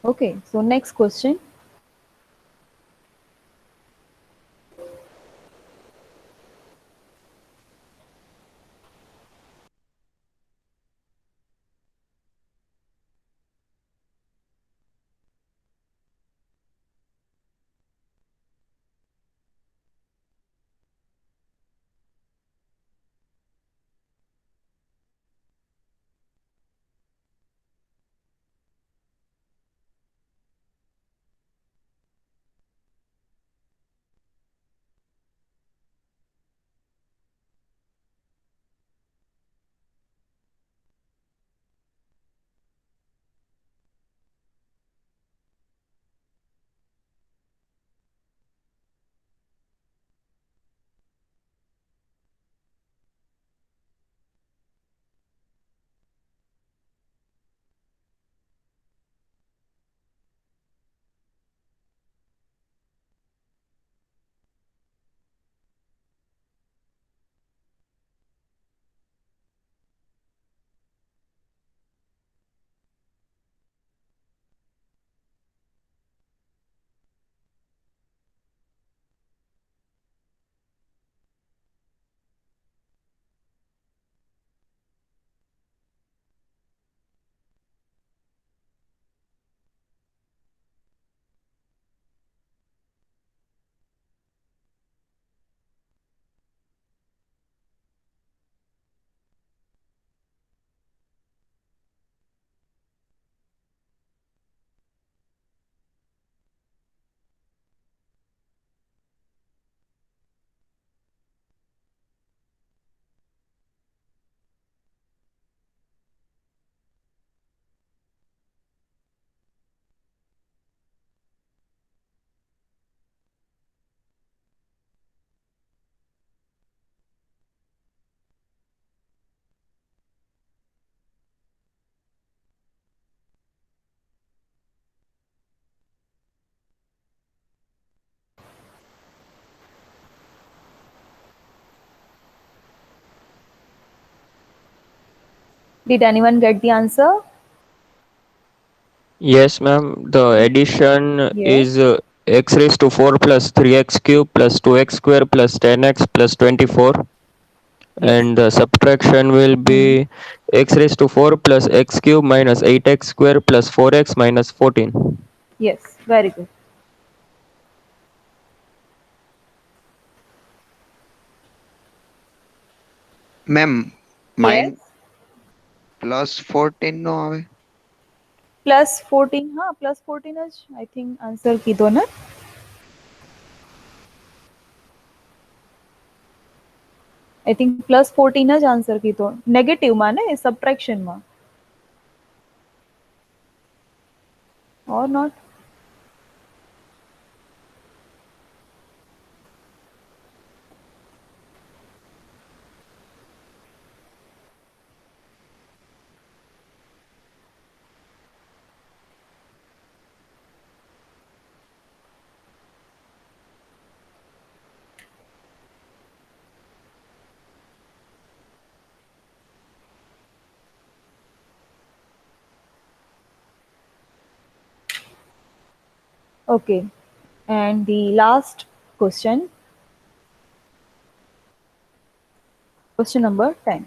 A: Okay, so next question. Did anyone get the answer?
E: Yes, ma'am. The addition
A: Yes.
E: is x raised to 4 plus 3x cube plus 2x square plus 10x plus 24.
A: Yes.
E: And the subtraction will
A: Hmm.
E: be x raised to 4 plus x cube minus 8x square plus 4x minus 14.
A: Yes. Very good.
B: Ma'am mine
A: Yes.
B: +14 નો આવે?
A: +14, हाँ +14 જ I think answer કીધો ને. I think +14 જ answer કીધો. નેગેટિવમાં ને સબટ્રેક્શનમાં. Or not? Okay. And the last question. Question number 10.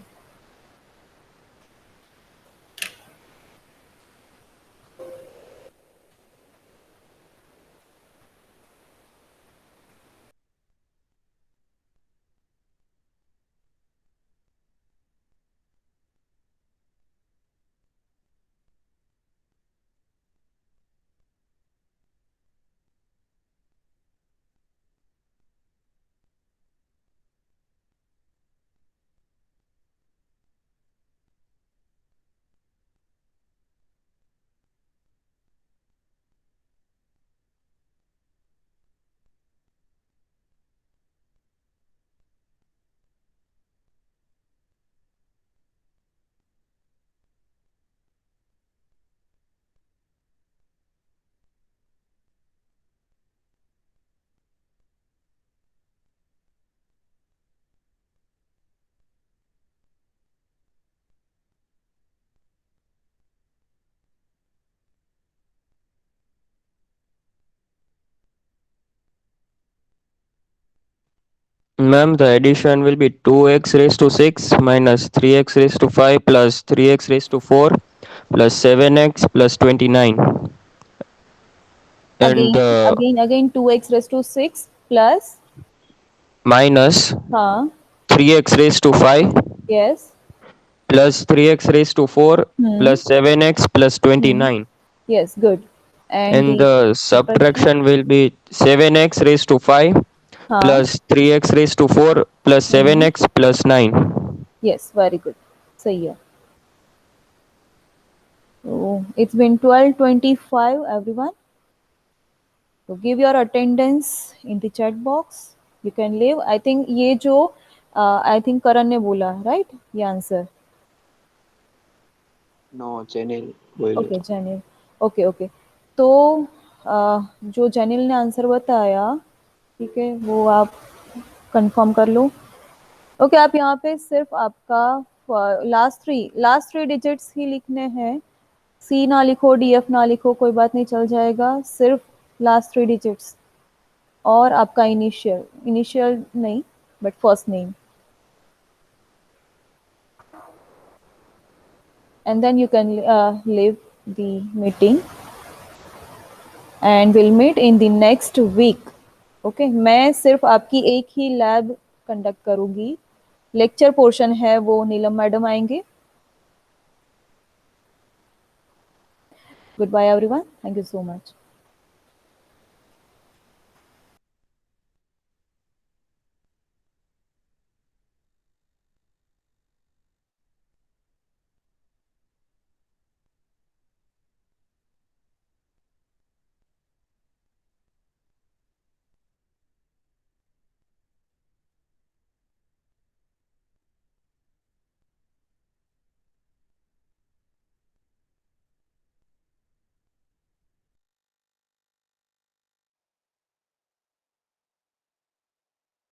E: Ma'am, the addition will be 2x raised to 6 minus 3x raised to 5 plus 3x raised to 4 plus 7x plus 29. And
A: Again 2x raised to 6 plus,
E: minus
A: हाँ,
E: 3x raised to 5
A: yes,
E: plus 3x raised to 4
A: hmm,
E: plus 7x plus
A: hmm,
E: 29.
A: yes, good. And
E: And
A: the
E: the
A: subtraction,
E: subtraction will be 7x raised to 5
A: हाँ,
E: plus 3x raised to 4 plus
A: hmm,
E: 7x plus 9.
A: yes, very good. सही है. So it's been 12:25, everyone. So give your attendance in the chat box. You can leave. I think ये जो I think करण ने बोला, right? ये answer.
F: No channel बोले
A: okay Jainil. Okay okay. तो जो जैनिल ने आंसर बताया, ठीक है, वो आप कंफर्म कर लो. ओके, आप यहाँ पे सिर्फ आपका लास्ट थ्री डिजिट्स ही लिखने हैं. सी ना लिखो, डीएफ ना लिखो, कोई बात नहीं, चल जाएगा. सिर्फ लास्ट 3 डिजिट्स और आपका इनिशियल नहीं, but first name. And then you can leave the meeting and we'll meet in the next week. Okay मैं सिर्फ आपकी एक ही लैब कंडक्ट करूंगी. लेक्चर पोर्शन है वो नीलम मैडम आएंगे. Good bye everyone. Thank you so much.